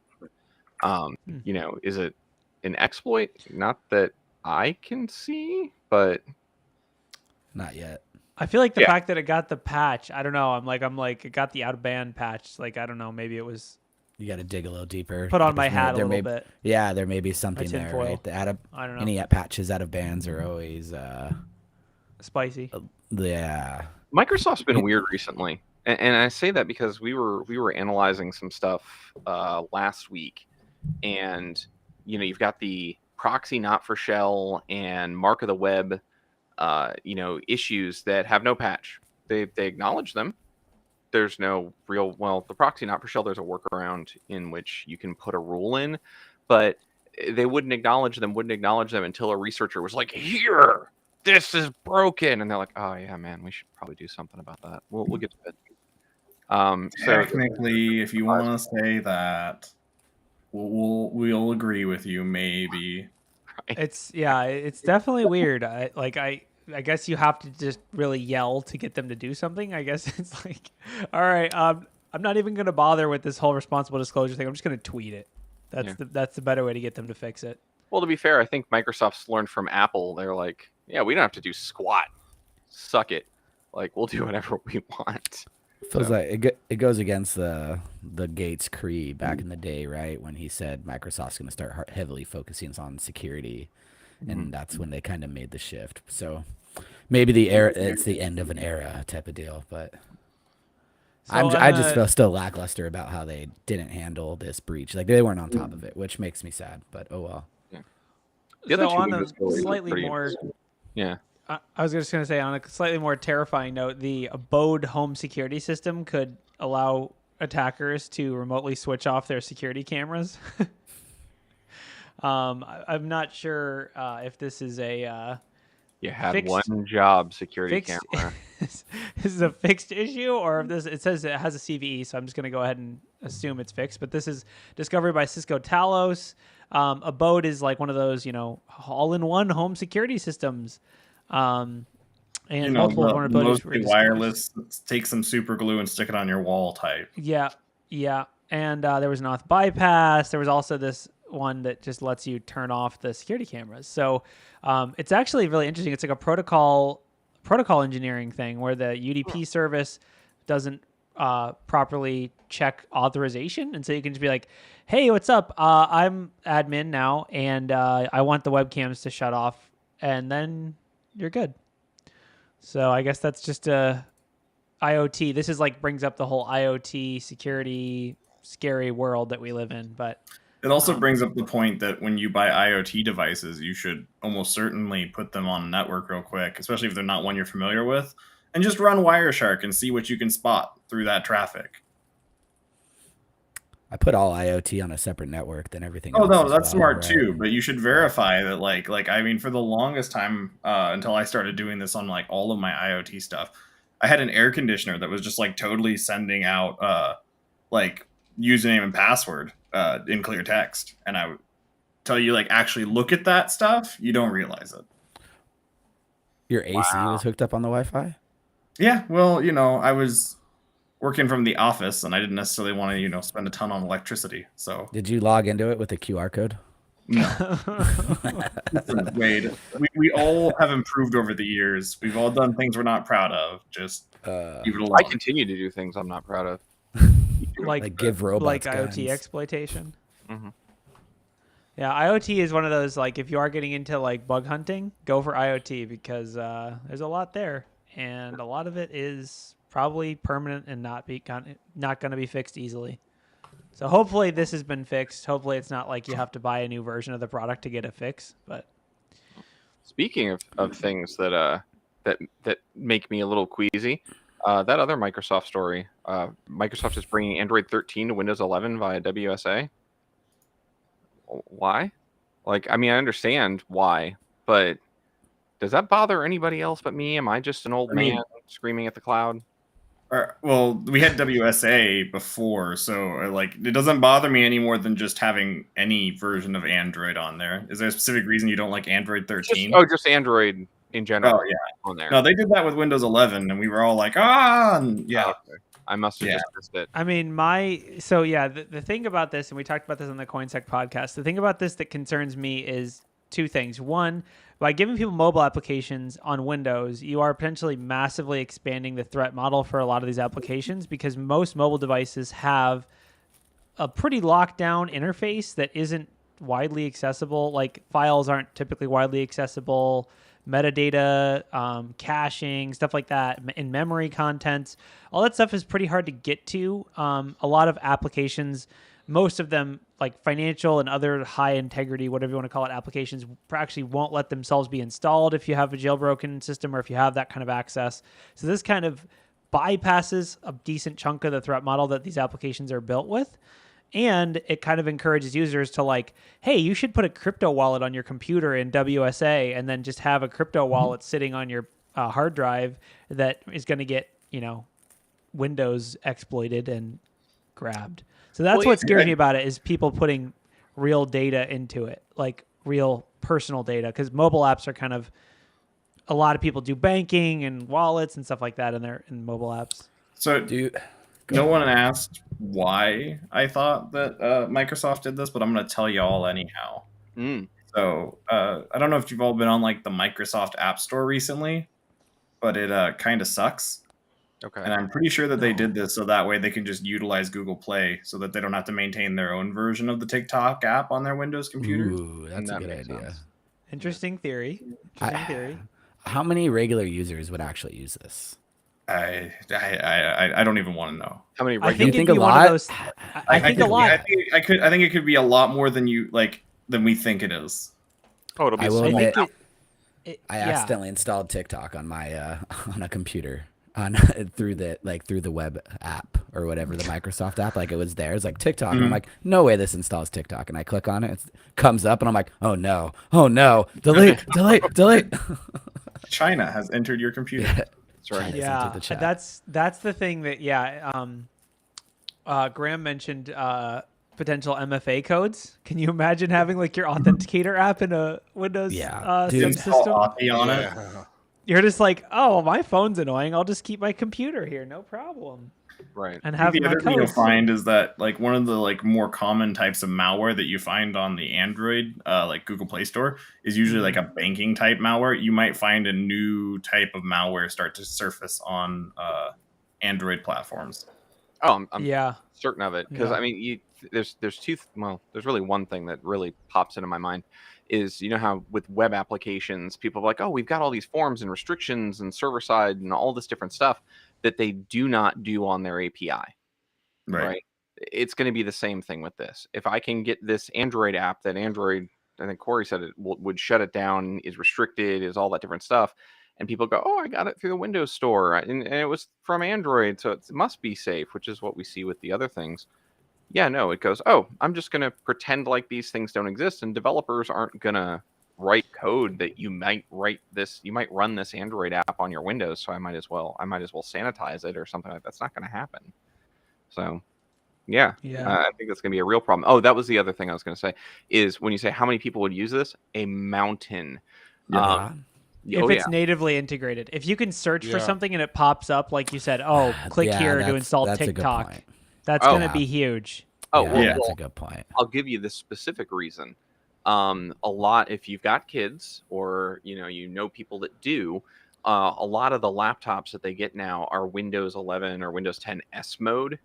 is it an exploit? Not that I can see, but Not yet. I feel like the fact that it got the patch, I don't know. I'm like, it got the out of band patch. Like, I don't know. Maybe it was You got to dig a little deeper. put on my Because hat a there little may- bit. Yeah, there may be something there, tinfoil. right? The I don't know. any patches out of bands are always Spicy. yeah. Microsoft's been weird recently, and I say that because we were analyzing some stuff last week, and you've got the proxy not for shell and mark of the web, issues that have no patch. They acknowledge them. There's no real the proxy not for shell. There's a workaround in which you can put a rule in, but they wouldn't acknowledge them until a researcher was like, here. This is broken, and they're like, "Oh yeah, man, we should probably do something about that." We'll get to it. So Technically, if you want to say that, we'll agree with you. Maybe It's definitely weird. I guess you have to just really yell to get them to do something. I guess it's like, all right, I'm not even gonna bother with this whole responsible disclosure thing. I'm just gonna tweet it. That's the better way to get them to fix it. well, to be fair, I think Microsoft's learned from Apple. They're like, "Yeah, we don't have to do squat. Suck it. Like, we'll do whatever we want." Feels like it goes against the Gates creed back in the day, right? When he said Microsoft's going to start heavily focusing on security, and that's when they kind of made the shift. So maybe it's the end of an era type of deal, but So I just feel still lackluster about how they didn't handle this breach. Like they weren't on top of it, which makes me sad. But oh well. The other So two on a Windows stories are slightly pretty more, interesting. Yeah. I was just gonna say on a slightly more terrifying note, the Abode home security system could allow attackers to remotely switch off their security cameras. I'm not sure if this is a You had fixed- one job, security fixed. camera. This is a fixed issue, or if this, it says it has a CVE, so I'm just going to go ahead and assume it's fixed. But this is discovered by Cisco Talos. Abode is like one of those, all-in-one home security systems. And multiple vulnerabilities. Mostly wireless. Take some super glue and stick it on your wall type. Yeah. And there was an auth bypass. There was also this one that just lets you turn off the security cameras. So it's actually really interesting. It's like a protocol engineering thing where the UDP service doesn't properly check authorization. And so you can just be like, hey, what's up? I'm admin now, and I want the webcams to shut off. And then you're good. So I guess that's just a IoT. This is like brings up the whole IoT security scary world that we live in. But it also brings up the point that when you buy IoT devices, you should almost certainly put them on a network real quick, especially if they're not one you're familiar with, and just run Wireshark and see what you can spot through that traffic. I put all IoT on a separate network than everything. Oh else no, as that's well, smart right? too. But you should verify that, like I mean, for the longest time until I started doing this on like all of my IoT stuff, I had an air conditioner that was just like totally sending out like username and password in clear text, and I would tell you like actually look at that stuff. You don't realize it. Your AC was hooked up on the Wi-Fi? Yeah, well, I was working from the office, and I didn't necessarily want to, spend a ton on electricity. So Did you log into it with a QR code? no. Listen, Wade, we all have improved over the years. We've all done things we're not proud of. Just leave it alone. I continue to do things I'm not proud of. Like give robots like guns. IoT exploitation. Mm-hmm. Yeah, IoT is one of those, like, if you are getting into like bug hunting, go for IoT because there's a lot there, and a lot of it is probably permanent and not going to be fixed easily. So hopefully this has been fixed. Hopefully it's not like you have to buy a new version of the product to get a fix. But speaking of things that make me a little queasy, that other Microsoft story, Microsoft is bringing Android 13 to Windows 11 via WSA. Why? Like, I mean, I understand why, but does that bother anybody else but me? Am I just an old man screaming at the cloud? Well, we had WSA before, so like it doesn't bother me any more than just having any version of Android on there. Is there a specific reason you don't like Android 13? Just Android in general. Oh, yeah. On there. No, they did that with Windows 11, and we were all like, and yeah. Okay. I must have just missed it. I mean, the thing about this, and we talked about this on the CoinSec podcast, the thing about this that concerns me is two things. One, by giving people mobile applications on Windows, you are potentially massively expanding the threat model for a lot of these applications because most mobile devices have a pretty locked down interface that isn't widely accessible. Like files aren't typically widely accessible, metadata, caching, stuff like that, in memory contents. All that stuff is pretty hard to get to. A lot of applications, most of them, like financial and other high integrity, whatever you want to call it, applications actually won't let themselves be installed if you have a jailbroken system or if you have that kind of access. So this kind of bypasses a decent chunk of the threat model that these applications are built with. And it kind of encourages users to like, hey, you should put a crypto wallet on your computer in WSA and then just have a crypto wallet sitting on your hard drive that is going to get, Windows exploited and grabbed. So that's what scares me about it is people putting real data into it, like real personal data, because mobile apps are kind of, a lot of people do banking and wallets and stuff like that in mobile apps. So no one asked why I thought that Microsoft did this, but I'm going to tell you all anyhow. So I don't know if you've all been on like the Microsoft App Store recently, but it kind of sucks. Okay. And I'm pretty sure that they did this so that way they can just utilize Google Play so that they don't have to maintain their own version of the TikTok app on their Windows computers. Ooh, that's a good idea. Sense. Interesting theory. How many regular users would actually use this? I don't even want to know. How many? I You think it'd be a one of lot? those- I think a lot. I think it could be a lot more than we think it is. Oh, it'll be. I will I admit, think I accidentally installed TikTok on my on a computer on through the web app or whatever, the Microsoft app, like it was there. It's like TikTok. And I'm like, no way this installs TikTok. And I click on it, it comes up and I'm like, oh no, delete. China has entered your computer. Yeah. That's right. Yeah, that's the thing that Graham mentioned potential MFA codes. Can you imagine having like your authenticator app in a Windows subsystem? On it. You're just like, oh, my phone's annoying. I'll just keep my computer here, no problem. Right. And have the my other thing you'll codes. find is that like one of the like more common types of malware that you find on the Android like Google Play Store is usually like a banking type malware. You might find a new type of malware start to surface on Android platforms. Oh, I'm yeah, certain of it, because I mean, there's really one thing that really pops into my mind is, you know how with web applications, people are like, oh, we've got all these forms and restrictions and server side and all this different stuff that they do not do on their API. Right? It's going to be the same thing with this. If I can get this Android app that Android, I think Corey said it would shut it down, is restricted, is all that different stuff. And people go, oh, I got it through the Windows Store, and it was from Android, so it must be safe, which is what we see with the other things. Yeah, no, it goes, oh, I'm just going to pretend like these things don't exist, and developers aren't going to write code that you might run this Android app on your Windows, so I might as well sanitize it or something like that. That's not going to happen. So, I think that's going to be a real problem. Oh, that was the other thing I was going to say, is when you say how many people would use this, a mountain. If it's natively integrated. If you can search for something and it pops up, like you said, oh, click here to install TikTok. That's going to be huge. Oh, that's a good point. I'll give you the specific reason. A lot, if you've got kids or you know people that do, a lot of the laptops that they get now are Windows 11 or Windows 10 S mode,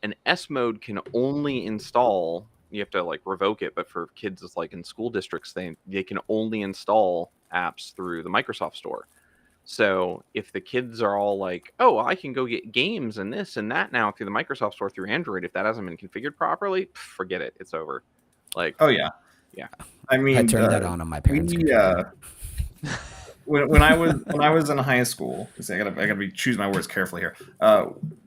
and S mode can only install. You have to like revoke it, but for kids, it's like in school districts, they can only install apps through the Microsoft Store. So if the kids are all like, oh, I can go get games and this and that now through the Microsoft Store through Android, if that hasn't been configured properly, forget it. It's over. Like, oh yeah. I mean, I turned that on my parents' computer. When I was in high school, I gotta choose my words carefully here.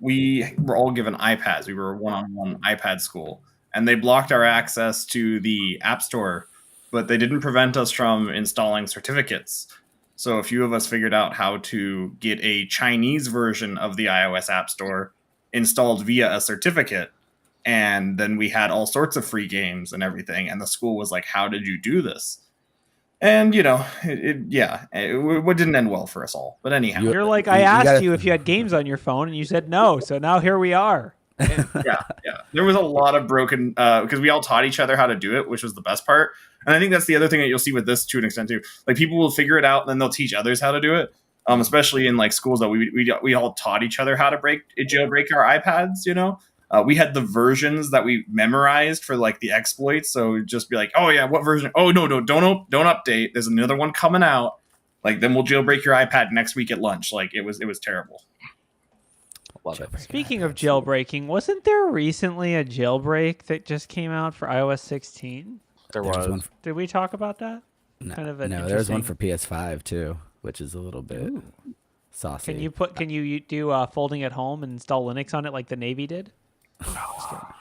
We were all given iPads. We were a one-on-one iPad school, and they blocked our access to the App Store, but they didn't prevent us from installing certificates. So a few of us figured out how to get a Chinese version of the iOS App Store installed via a certificate. And then we had all sorts of free games and everything. And the school was like, how did you do this? And, it didn't end well for us all. But anyhow. You're like, I asked you if you had games on your phone, and you said no. So now here we are. Yeah. There was a lot of broken, because we all taught each other how to do it, which was the best part. And I think that's the other thing that you'll see with this to an extent too. Like people will figure it out and then they'll teach others how to do it. Especially in like schools that we all taught each other how to jailbreak our iPads, we had the versions that we memorized for like the exploits. So just be like, oh yeah, what version? Oh no, don't update. There's another one coming out. Like then we'll jailbreak your iPad next week at lunch. Like it was terrible. Love it. Speaking of jailbreaking, wasn't there recently a jailbreak that just came out for iOS 16? There was. Did we talk about that? No, there's one for PS5 too, which is a little bit saucy. Can you do folding at home and install Linux on it like the Navy did? I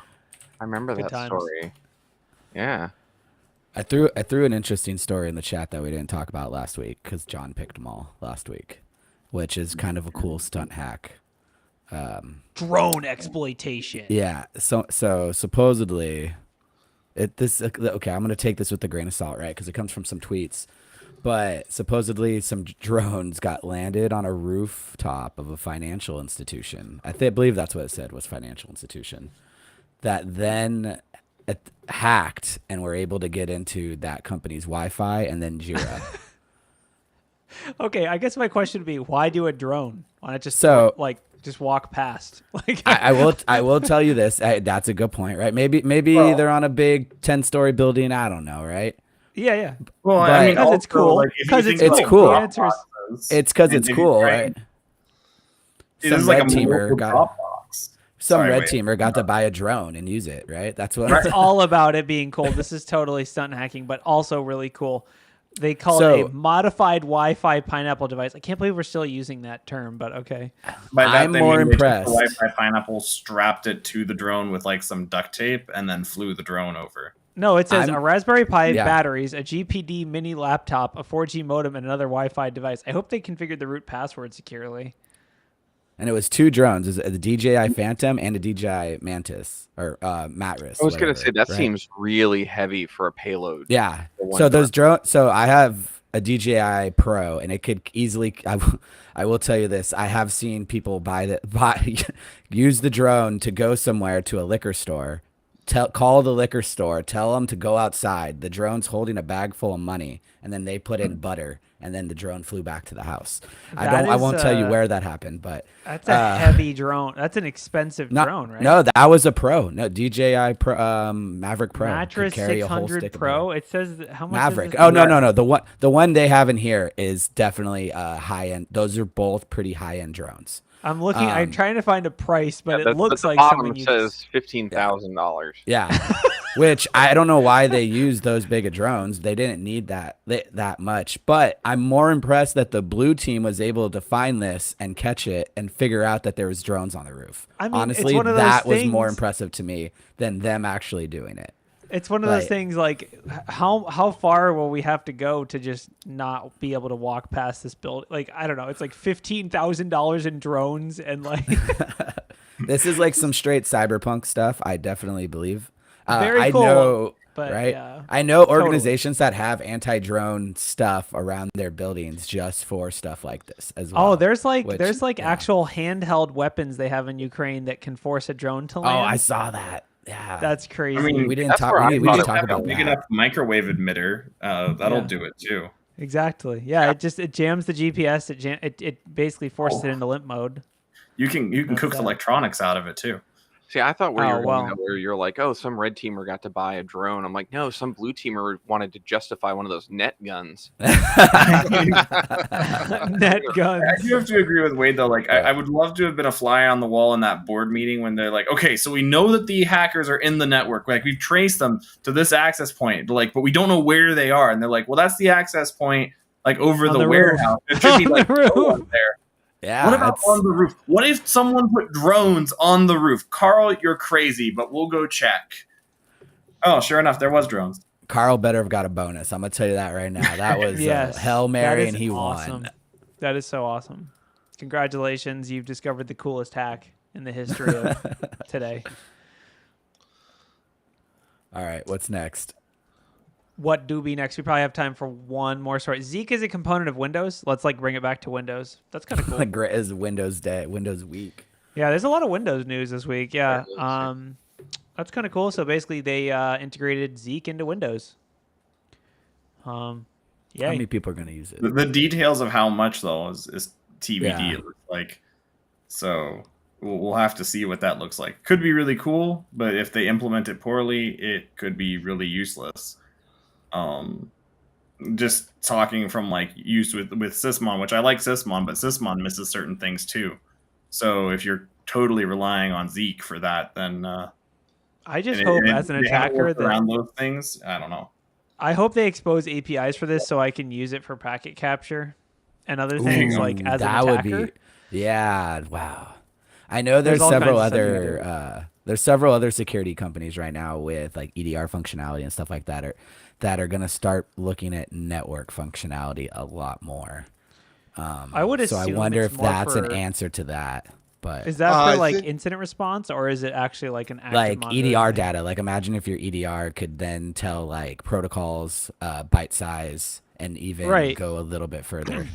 remember Good that times. story. Yeah. I threw an interesting story in the chat that we didn't talk about last week because John picked them all last week, which is kind of a cool stunt hack. Drone exploitation. Yeah. So supposedly, I'm going to take this with a grain of salt, right? Because it comes from some tweets. But supposedly some drones got landed on a rooftop of a financial institution. I believe that's what it said, was financial institution. That then hacked and were able to get into that company's Wi-Fi and then Jira. Okay, I guess my question would be, why do a drone? Why not just just walk past? Like I will tell you this. That's a good point, right? Maybe they're on a big 10-story building. I don't know, right? Yeah. Well, But- I mean, Because it's cool. Because it's cool. The answer is It's because it's cool, right? It Some is like red a teamer mobile got Dropbox. some Sorry, red wait. teamer got to buy a drone and use it, right? That's what. it's all about it being cool. This is totally stunt hacking, but also really cool. They call So- it a modified Wi-Fi pineapple device. I can't believe we're still using that term, but okay. By that, I'm they more mean they took impressed. The Wi-Fi pineapple, strapped it to the drone with like some duct tape, and then flew the drone over. No, it says I'm- a Raspberry Pi Yeah. batteries, a GPD mini laptop, a 4G modem, and another Wi-Fi device. I hope they configured the root password securely. And it was 2 drones. It was the DJI Phantom and a DJI Mantis or Matris. I was going whatever, to say that right? seems really heavy for a payload. Yeah. for one So those drone. So I have a DJI Pro, and it could easily. I will tell you this: I have seen people use the drone to go somewhere to a liquor store. Call the liquor store. Tell them to go outside. The drone's holding a bag full of money, and then they put in butter, and then the drone flew back to the house. I won't tell you where that happened, but That's a heavy drone. That's an expensive drone, right? No, that was a Pro. No, DJI Pro, Maverick Pro. Mattress could carry a whole 600 stick of Pro. butter. It says how much. Maverick. Is this Oh no. The one they have in here is definitely high end. Those are both pretty high end drones. I'm looking. I'm trying to find a price, but Yeah, it looks the like bottom something you says $15,000. Yeah, which I don't know why they use those big of drones. They didn't need that much. But I'm more impressed that the blue team was able to find this and catch it and figure out that there was drones on the roof. I mean, it's honestly, one of those that was more things- impressive to me than them actually doing it. It's one of those Right. things like how far will we have to go to just not be able to walk past this building? Like, I don't know. It's like $15,000 in drones and like This is like some straight cyberpunk stuff. I definitely believe. Very I cool, know, but right? yeah. I know Totally. organizations that have anti-drone stuff around their buildings just for stuff like this as well. Oh, there's which, yeah. actual handheld weapons they have in Ukraine that can force a drone to Oh, land. I saw that. Yeah, That's crazy. I mean, we didn't that's talk. where I We thought didn't it talk was about Big that. enough microwave emitter. That'll Yeah. do it too. Exactly. Yeah, it jams the GPS. It basically forces it into limp mode. You can cook the electronics out of it too. See, I thought where Oh, you were going, well. where you're like, oh, some red teamer got to buy a drone. I'm like, no, some blue teamer wanted to justify one of those net guns. Net guns. I do have to agree with Wade though. Like, I would love to have been a fly on the wall in that board meeting when they're like, okay, so we know that the hackers are in the network. Like, we've traced them to this access point. Like, but we don't know where they are. And they're like, well, that's the access point, like over On the the warehouse. It should be On like the roof. no one there. Yeah, What about it's- on the roof? What if someone put drones on the roof? Carl, you're crazy, but we'll go check. Oh, sure enough, there was drones. Carl better have got a bonus. I'm gonna tell you that right now. That was Yes. Hail That Mary, is and he awesome. won. That is so awesome. Congratulations. You've discovered the coolest hack in the history of today. All right, what's next? What do be next? We probably have time for one more story. Zeek is a component of Windows. Let's like bring it back to Windows. That's kind of cool. Like great is Windows Day, Windows Week. Yeah, there's a lot of Windows news this week. Yeah, There is, that's kind of cool. So basically, they integrated Zeek into Windows. How Yeah, many people are gonna use it? The details of how much though is TBD. Yeah. It looks like. So we'll have to see what that looks like. Could be really cool, but if they implement it poorly, it could be really useless. Just talking from like use with Sysmon, which I like Sysmon, but Sysmon misses certain things too. So if you're totally relying on Zeek for that, then I just and hope it- as an they haven't attacker worked that around those things. I don't know. I hope they expose APIs for this so I can use it for packet capture and other things Ooh, like as an that attacker. would be, yeah, wow. I know There's there's all several kinds of stuff you other there's several other security companies right now with like EDR functionality and stuff like that are going to start looking at network functionality a lot more. I would so I assume wonder it's if more that's an for- answer to that. But Is that I for like think- incident response or is it actually like an active like monitoring EDR thing? data, like imagine if your EDR could then tell like protocols, byte size, and even Right. go a little bit further.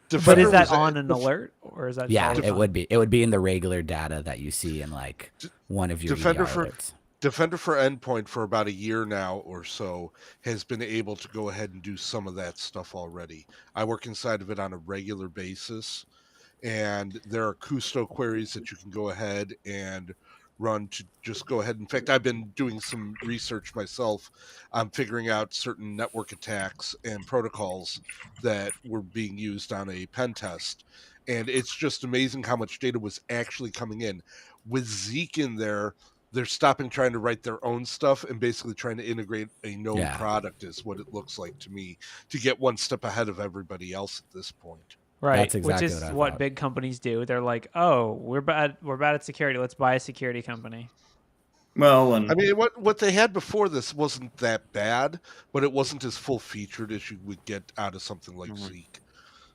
But Defender is that was a- on an alert or is that Yeah, just it on- would be. It would be in the regular data that you see in like one of your Defender EDR for- alerts. Defender for Endpoint for about a year now or so has been able to go ahead and do some of that stuff already. I work inside of it on a regular basis, and there are Custo queries that you can go ahead and run to just go ahead. In fact, I've been doing some research myself on figuring out certain network attacks and protocols that were being used on a pen test. And it's just amazing how much data was actually coming in. With Zeek in there, they're stopping trying to write their own stuff and basically trying to integrate a known Yeah. product is what it looks like to me, to get one step ahead of everybody else at this point. Right, That's exactly which is what I what thought. big companies do. They're like, "Oh, we're bad at security. Let's buy a security company." Well, and I mean, what they had before this wasn't that bad, but it wasn't as full featured as you would get out of something like Zeek.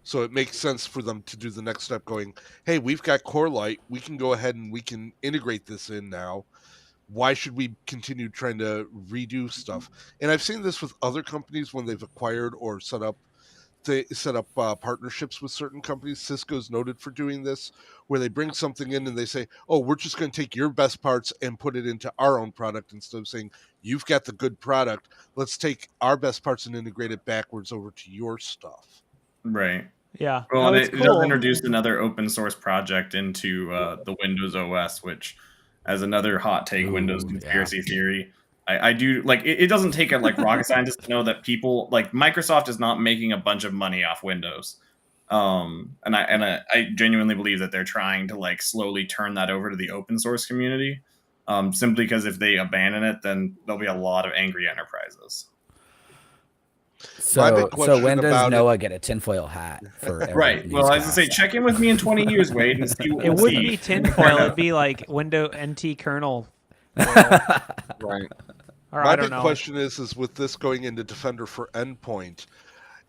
So it makes sense for them to do the next step, going, "Hey, we've got Core Light. We can go ahead and we can integrate this in now. Why should we continue trying to redo stuff?" And I've seen this with other companies when they've acquired or set up partnerships with certain companies. Cisco's noted for doing this, where they bring something in and they say, "Oh, we're just going to take your best parts and put it into our own product," instead of saying, "You've got the good product. Let's take our best parts and integrate it backwards over to your stuff." right. Yeah. Well, No, and it's it does cool. introduce another open source project into the Windows OS, which, as another hot take, Windows conspiracy theory. I do like it doesn't take a rocket scientist to know that people like Microsoft is not making a bunch of money off Windows. And I genuinely believe that they're trying to slowly turn that over to the open source community. Simply because if they abandon it, then there'll be a lot of angry enterprises. So when does Noah get a tinfoil hat for right? Well, I was gonna say, check in with me in 20 years, Wade, and see what It we'll wouldn't see. be tinfoil. It'd be like Windows NT kernel. Right. Or My I don't big know. question is with this going into Defender for Endpoint,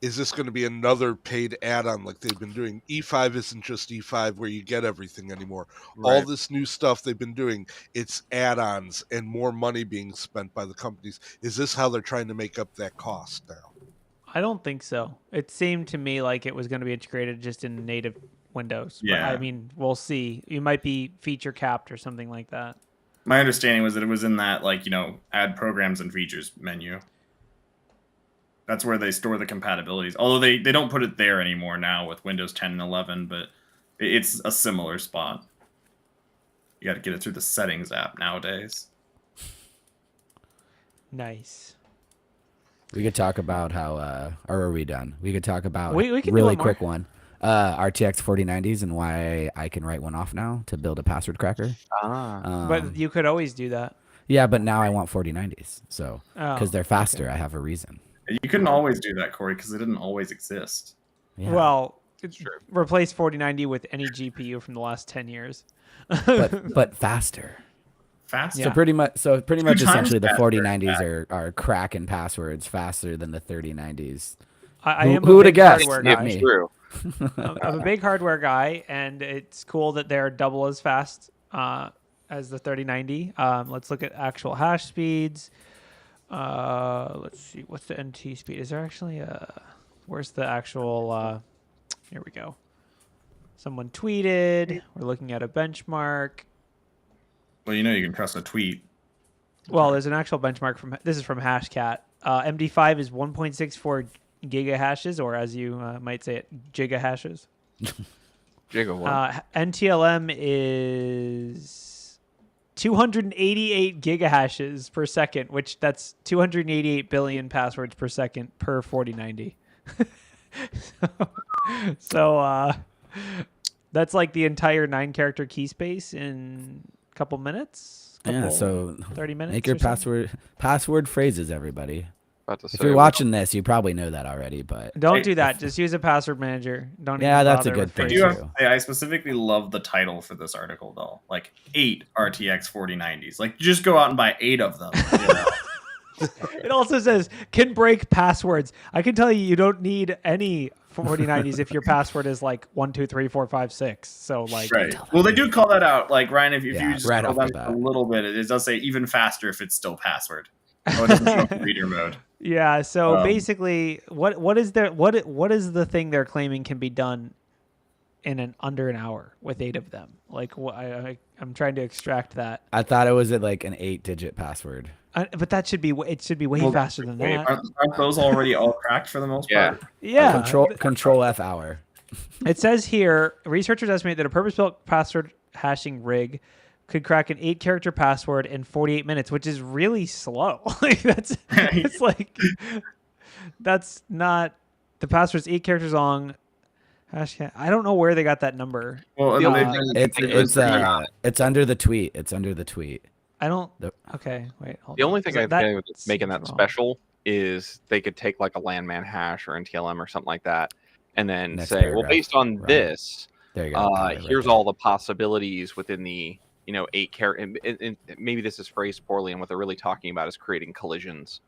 is this going to be another paid add-on like they've been doing? E5 isn't just E5 where you get everything anymore. Right. All this new stuff they've been doing, it's add-ons and more money being spent by the companies. Is this how they're trying to make up that cost now? I don't think so. It seemed to me like it was going to be integrated just in native Windows. Yeah. But, I mean, we'll see. You might be feature capped or something like that. My understanding was that it was in that add programs and features menu. That's where they store the compatibilities. Although they don't put it there anymore now with Windows 10 and 11, but it's a similar spot. You got to get it through the settings app nowadays. Nice. We could talk about how, or are we done? We could talk about we can do really one more. quick one. RTX 4090s and why I can write one off now to build a password cracker. But you could always do that. Yeah, but now I want 4090s. So, Oh, because they're faster, I have a reason. You couldn't always do that, Corey, because it didn't always exist. Yeah. Well, replace 4090 with any GPU from the last 10 years. but faster. Faster. So pretty much times essentially the faster, 4090s are cracking passwords faster than the 3090s. I am who a would big have guessed? hardware Not guy. me. True. I'm a big hardware guy, and it's cool that they're double as fast as the 3090. Let's look at actual hash speeds. Let's see, what's the NT speed? Is there actually where's the actual? Here we go. Someone tweeted. We're looking at a benchmark. Well, you can trust a tweet. Well, there's an actual benchmark this is from Hashcat. MD5 is 1.64 gigahashes, or as you might say it, gigahashes. Gigawatt. NTLM is 288 gigahashes per second, which that's 288 billion passwords per second per 4090. so that's like the entire 9-character key space in a couple minutes. So 30 minutes. make your or something. password phrases, everybody. About to If say, you're watching this, you probably know that already, but Don't do that. Just use a password manager. Don't. Yeah, even that's a bother good with thing. I phrases. do have to say, I specifically love the title for this article, though. 8 RTX 4090s. Just go out and buy 8 of them. It also says can break passwords. I can tell you don't need any 4090s if your password is 1 2 3 4 5 6. So Right. Well, they do call that out. Ryan, if you just right scroll off the down bat. a little bit, it does say even faster if it's still password. Oh, it doesn't show up in reader mode. Yeah. So basically, what is the thing they're claiming can be done in under an hour with 8 of them? I'm trying to extract that. I thought it was an 8-digit password. But that should be way faster than Wait, that. aren't those already all cracked for the most Yeah. part? Yeah. Control F hour. It says here, researchers estimate that a purpose-built password hashing rig could crack an 8-character password in 48 minutes, which is really slow. That's not, the password's 8 characters long. I don't know where they got that number. Well, It's under the tweet. It's under the tweet. I don't. Nope. Okay, wait. Hold The on. only thing So I think with making seems that wrong. special is they could take like a landman hash or NTLM or something like that, and then Next say, well, paragraph. based on Right. this, There you go. Got it right here's there. all the possibilities within the 8 character. And maybe this is phrased poorly, and what they're really talking about is creating collisions.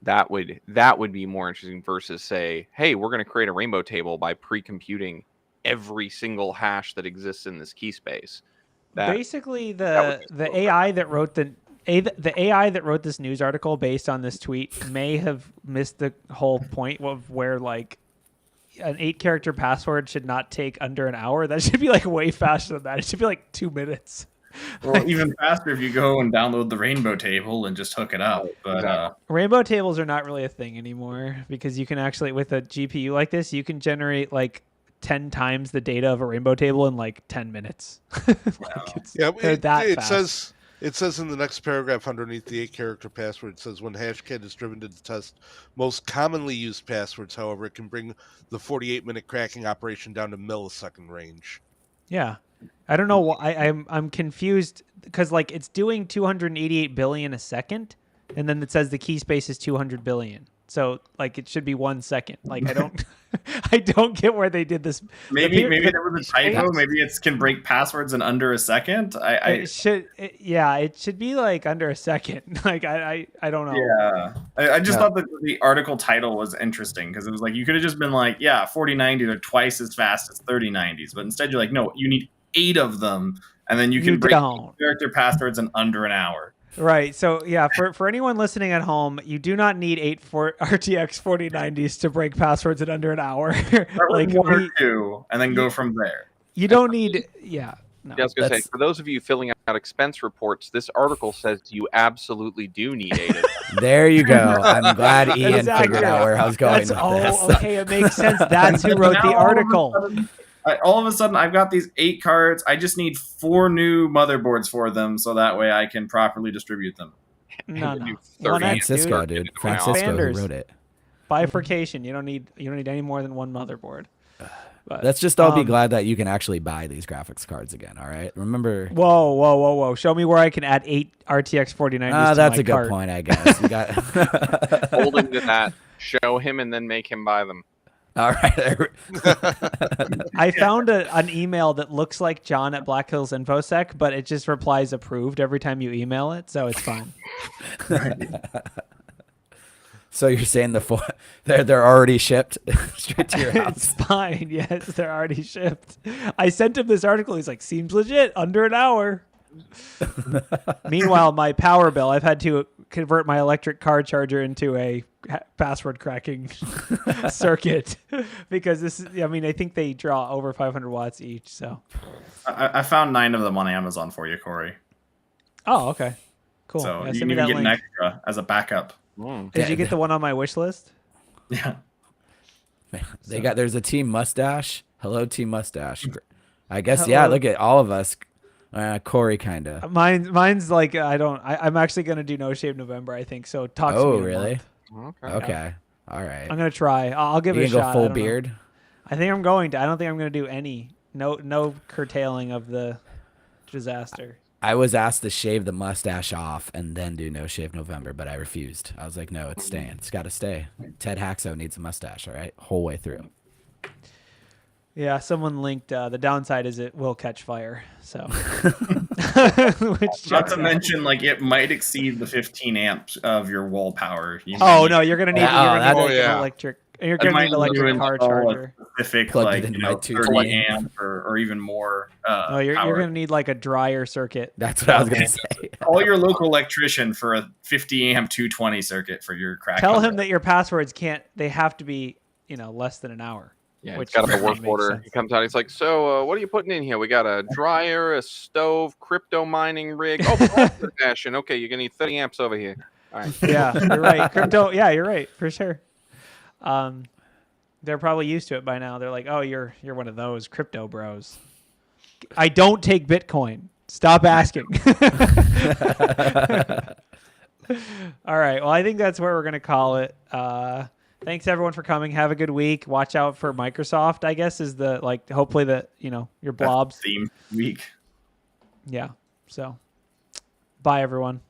That would be more interesting versus say, hey, we're going to create a rainbow table by pre-computing every single hash that exists in this key space. Basically, that would be the AI that wrote the AI that wrote this news article based on this tweet may have missed the whole point of where like an 8-character password should not take under an hour. That should be like way faster than that. It should be like 2 minutes. Well, even faster if you go and download the rainbow table and just hook it up. But Exactly. Rainbow tables are not really a thing anymore because you can actually, with a GPU like this, you can generate like 10 times the data of a rainbow table in like 10 minutes. They're that fast. It says in the next paragraph underneath the 8-character password, it says when Hashcat is driven to test most commonly used passwords, however, it can bring the 48-minute cracking operation down to millisecond range. Yeah. I don't know why I'm confused because like it's doing 288 billion a second and then it says the key space is 200 billion. So like it should be 1 second. Like I don't get where they did this. maybe there was a typo. Maybe it can break passwords in under a second. It should be like under a second. Like I don't know. Yeah, I just thought that the article title was interesting because it was like you could have just been like, yeah, 4090s are twice as fast as 3090s, but instead you're like, no, you need 8 of them, and then you can break character passwords in under an hour. Right. So yeah, for anyone listening at home, you do not need 8 RTX 4090s to break passwords in under an hour. Like 1 or 2, and then go from there. You don't need. Yeah. No, I was going to say, for those of you filling out expense reports, this article says you absolutely do need 8 of them. There you go. I'm glad Ian figured out where I was going with this. Okay, it makes sense. That's who wrote the article. All of a sudden, I've got these 8 cards. I just need 4 new motherboards for them, so that way I can properly distribute them. No. Francisco, dude. Francisco who wrote it. Bifurcation. You don't need any more than 1 motherboard. But, let's just all be glad that you can actually buy these graphics cards again. All right. Remember. Whoa! Show me where I can add 8 RTX 4090s. That's a good point, I guess. You got hold him to that. Show him and then make him buy them. All right. I found an email that looks like John at Black Hills InfoSec, but it just replies approved every time you email it, so it's fine. So you're saying they're already shipped straight to your house? It's fine. Yes, they're already shipped. I sent him this article. He's like, seems legit. Under an hour. Meanwhile, my power bill, I've had to convert my electric car charger into a password cracking circuit because this is, I think they draw over 500 watts each. So I found 9 of them on Amazon for you, Corey. Oh, okay. Cool. So yeah, you can even get an extra as a backup. Did you get the one on my wish list? Yeah. There's a Team Mustache. Hello, Team Mustache. I guess, yeah, look at all of us. Corey kind of. Mine's like I'm actually gonna do No Shave November, I think. So talk to me. Oh, really? Okay. Yeah. All right. I'm gonna try. I'll give it a shot. You shot. go full beard? I think I'm going to. I don't think I'm gonna do any. No curtailing of the disaster. I was asked to shave the mustache off and then do No Shave November, but I refused. I was like, no, it's staying. It's got to stay. Ted Haxo needs a mustache, all right? Whole way through. Yeah, someone linked the downside is it will catch fire. So, not to mention, like it might exceed the 15 amps of your wall power. No, you're gonna need an electric. You're gonna need an electric car charger. Specific, like 30 amp or even more. You're gonna need like a dryer circuit. That's what I was gonna say. Call your local electrician for a 50 amp 220 circuit for your crack. Tell him that your passwords they have to be less than an hour. Yeah, it's got a work order. He comes out. He's like, "So, what are you putting in here? We got a dryer, a stove, crypto mining rig. Oh, fashion. Okay, you're gonna need 30 amps over here. All right." Yeah, you're right. Crypto. Yeah, you're right for sure. They're probably used to it by now. They're like, "Oh, you're one of those crypto bros." I don't take Bitcoin. Stop asking. All right. Well, I think that's where we're gonna call it. Thanks everyone for coming. Have a good week. Watch out for Microsoft, I guess, is hopefully your blobs theme week. Yeah. So Bye, everyone.